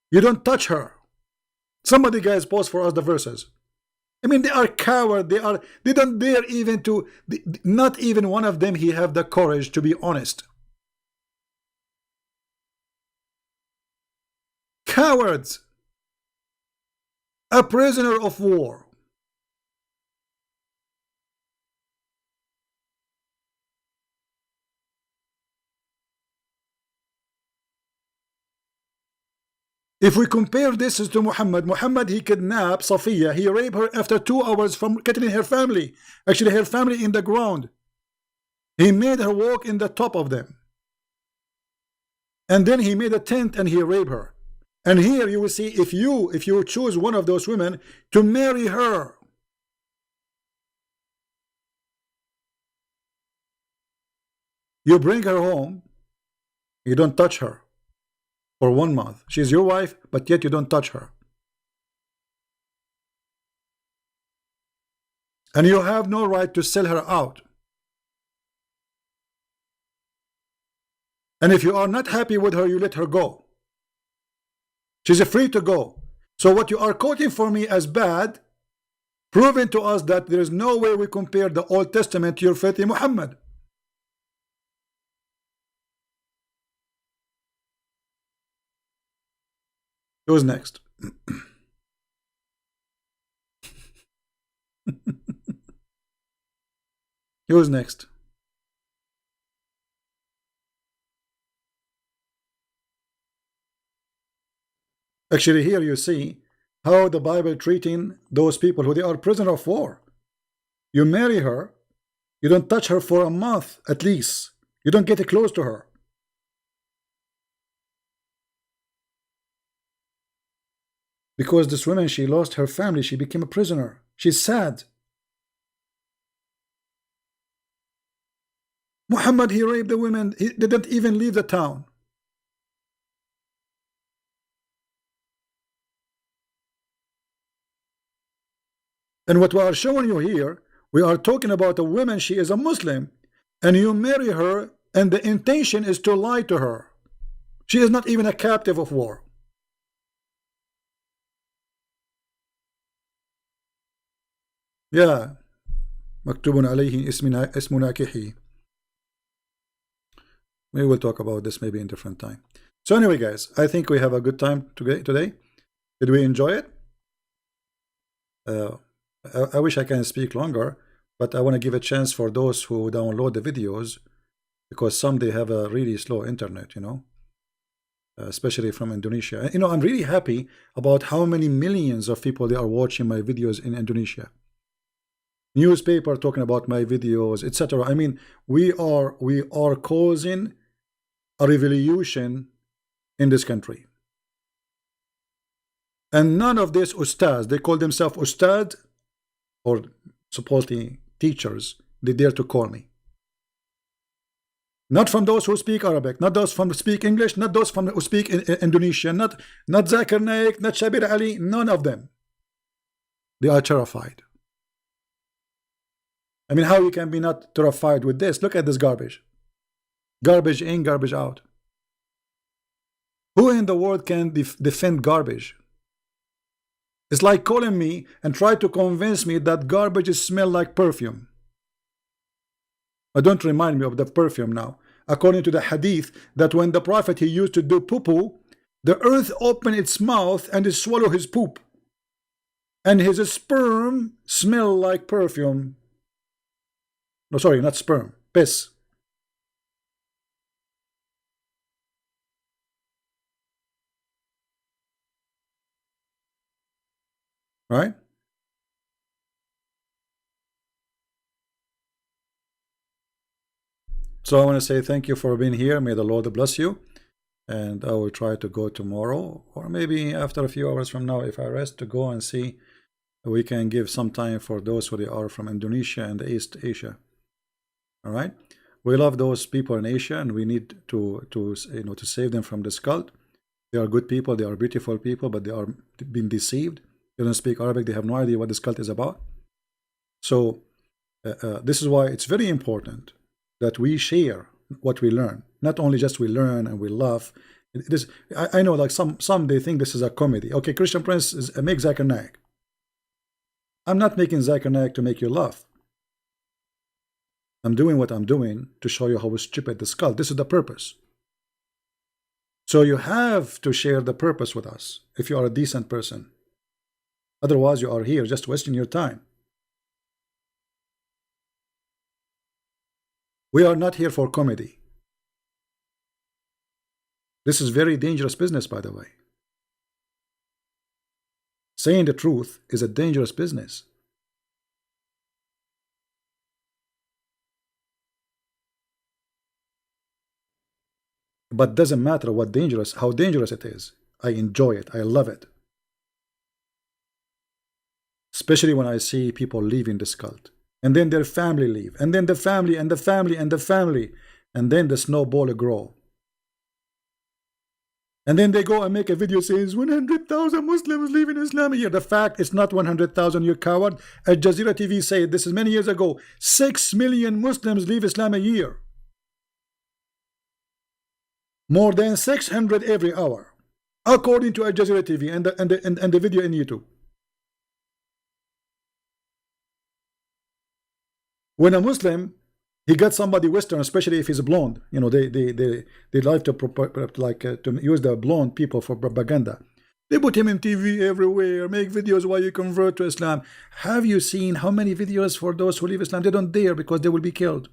You don't touch her. Somebody, guys, post for us the verses. I mean, they are coward. They don't dare even to, not even one of them he have the courage to be honest. Cowards. A prisoner of war. If we compare this to Muhammad, he kidnapped Safiya. He raped her after 2 hours from getting her family. Actually, her family in the ground. He made her walk in the top of them. And then he made a tent and he raped her. And here you will see, if you choose one of those women to marry her, you bring her home, you don't touch her for 1 month. She's your wife, but yet you don't touch her. And you have no right to sell her out. And if you are not happy with her, you let her go. She's free to go. So what you are quoting for me as bad, proving to us that there is no way we compare the Old Testament to your filthy Muhammad. Who's next? Who's next? Actually, here you see how the Bible treating those people who they are prisoner of war. You marry her, you don't touch her for a month at least. You don't get close to her. Because this woman, she lost her family, she became a prisoner. She's sad. Muhammad, he raped the women, he didn't even leave the town. And what we are showing you here, we are talking about a woman, she is a Muslim, and you marry her, and the intention is to lie to her. She is not even a captive of war. Yeah. مكتوب عليه اسم ناكحي. We will talk about this maybe in different time. So anyway, guys, I think we have a good time today. Did we enjoy it? I wish I can speak longer, but I want to give a chance for those who download the videos, because some they have a really slow internet, you know. especially from Indonesia. You know, I'm really happy about how many millions of people they are watching my videos in Indonesia. Newspaper talking about my videos, etc. I mean, we are causing a revolution in this country. And none of these ustads, they call themselves ustad, or supposedly teachers, they dare to call me. Not from those who speak Arabic, not those from speak English, not those from who speak Indonesian, not Zakir Naik, not Shabir Ali, none of them. They are terrified. I mean, how you can be not terrified with this? Look at this garbage. Garbage in, garbage out. Who in the world can defend garbage? It's like calling me and try to convince me that garbage smells like perfume. Don't remind me of the perfume now. According to the hadith, that when the Prophet, he used to do poo-poo, the earth opened its mouth and it swallowed his poop. And his sperm smelled like perfume. No, sorry, not sperm, piss. Right? So I want to say thank you for being here. May the Lord bless you. And I will try to go tomorrow, or maybe after a few hours from now, if I rest, to go and see. We can give some time for those who they are from Indonesia and East Asia. All right, we love those people in Asia, and we need to save them from this cult. They are good people, they are beautiful people, but they are being deceived. They don't speak Arabic, they have no idea what this cult is about. So this is why it's very important that we share what we learn. Not only just we learn and we laugh. It is, I know, like some they think this is a comedy. Okay, Christian Prince make Zakir Naik. I'm not making Zakir Naik to make you laugh. I'm doing what I'm doing to show you how stupid this cult. This is the purpose. So you have to share the purpose with us if you are a decent person. Otherwise, you are here just wasting your time. We are not here for comedy. This is very dangerous business, by the way. Saying the truth is a dangerous business. But doesn't matter how dangerous it is. I enjoy it. I love it. Especially when I see people leaving this cult. And then their family leave. And then the family and the family and the family. And then the snowball grow. And then they go and make a video saying 100,000 Muslims leaving Islam a year. The fact is not 100,000, you coward. Al Jazeera TV said, this is many years ago, 6 million Muslims leave Islam a year. More than 600 every hour. According to Al Jazeera TV and the video in YouTube. When a Muslim, he got somebody Western, especially if he's blonde, you know, they like to to use the blonde people for propaganda. They put him in TV everywhere, make videos while you convert to Islam. Have you seen how many videos for those who leave Islam? They don't dare because they will be killed.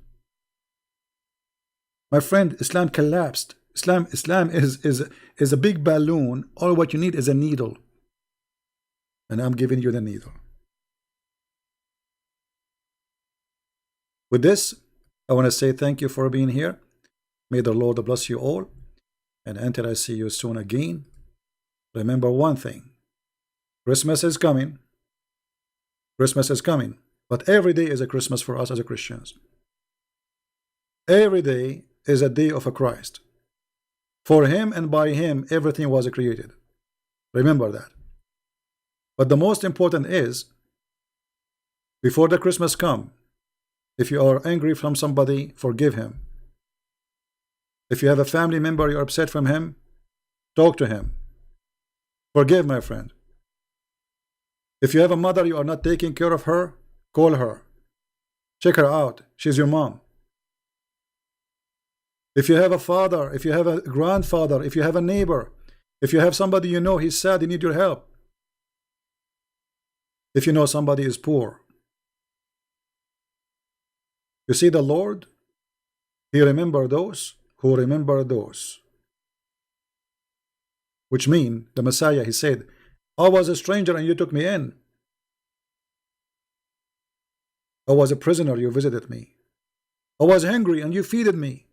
My friend, Islam collapsed. Islam is a big balloon. All what you need is a needle. And I'm giving you the needle. With this, I want to say thank you for being here. May the Lord bless you all. And until I see you soon again, remember one thing. Christmas is coming. Christmas is coming. But every day is a Christmas for us as a Christians. Every day is a day of a Christ. For him and by him, everything was created. Remember that. But the most important is, before the Christmas come, if you are angry from somebody, forgive him. If you have a family member you're upset from him, talk to him. Forgive, my friend. If you have a mother you are not taking care of her, call her. Check her out. She's your mom. If you have a father, if you have a grandfather, if you have a neighbor, if you have somebody you know he's sad, he needs your help. If you know somebody is poor. You see, the Lord, he remember those who remember those. which mean the Messiah, he said, I was a stranger and you took me in. I was a prisoner, you visited me. I was hungry and you feeded me.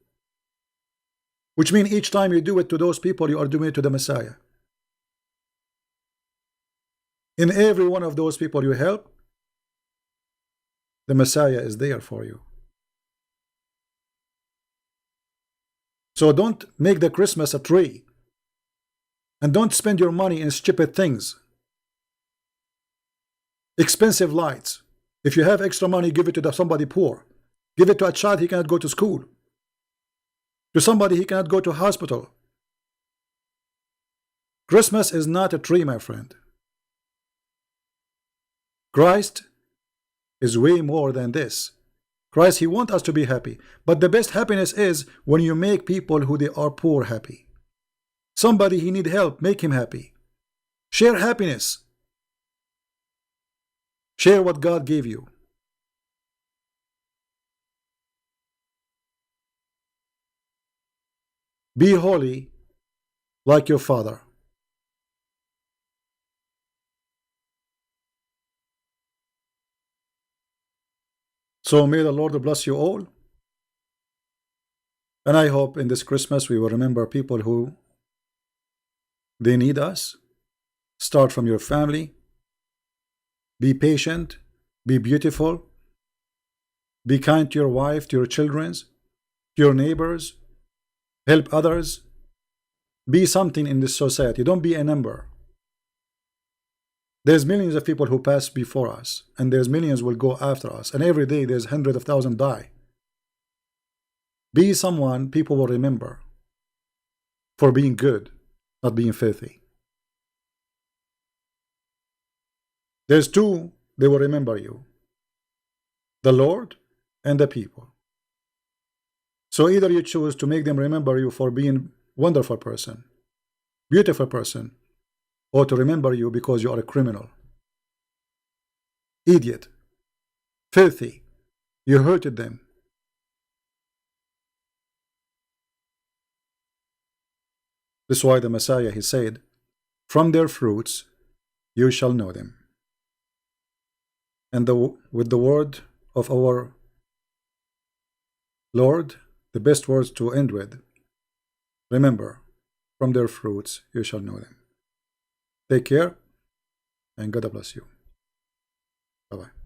Which means each time you do it to those people, you are doing it to the Messiah. In every one of those people you help, the Messiah is there for you. So don't make the Christmas a tree. And don't spend your money in stupid things. Expensive lights. If you have extra money, give it to somebody poor. Give it to a child he cannot go to school. To somebody he cannot go to hospital. Christmas is not a tree, my friend. Christ is way more than this. Christ, he wants us to be happy. But the best happiness is when you make people who they are poor happy. Somebody he need help, make him happy. Share happiness. Share what God gave you. Be holy like your Father. So may the Lord bless you all. And I hope in this Christmas we will remember people who they need us. Start from your family. Be patient. Be beautiful. Be kind to your wife, to your children, to your neighbors. Help others. Be something in this society. Don't be a number. There's millions of people who pass before us, and there's millions will go after us, and every day there's hundreds of thousands die. Be someone people will remember for being good, not being filthy. There's two, they will remember you: the Lord and the people. So either you choose to make them remember you for being wonderful person, beautiful person, or to remember you because you are a criminal, idiot, filthy, you hurted them. This is why the Messiah, he said, from their fruits you shall know them. And with the word of our Lord, the best words to end with, remember, from their fruits you shall know them. Take care, and God bless you. Bye-bye.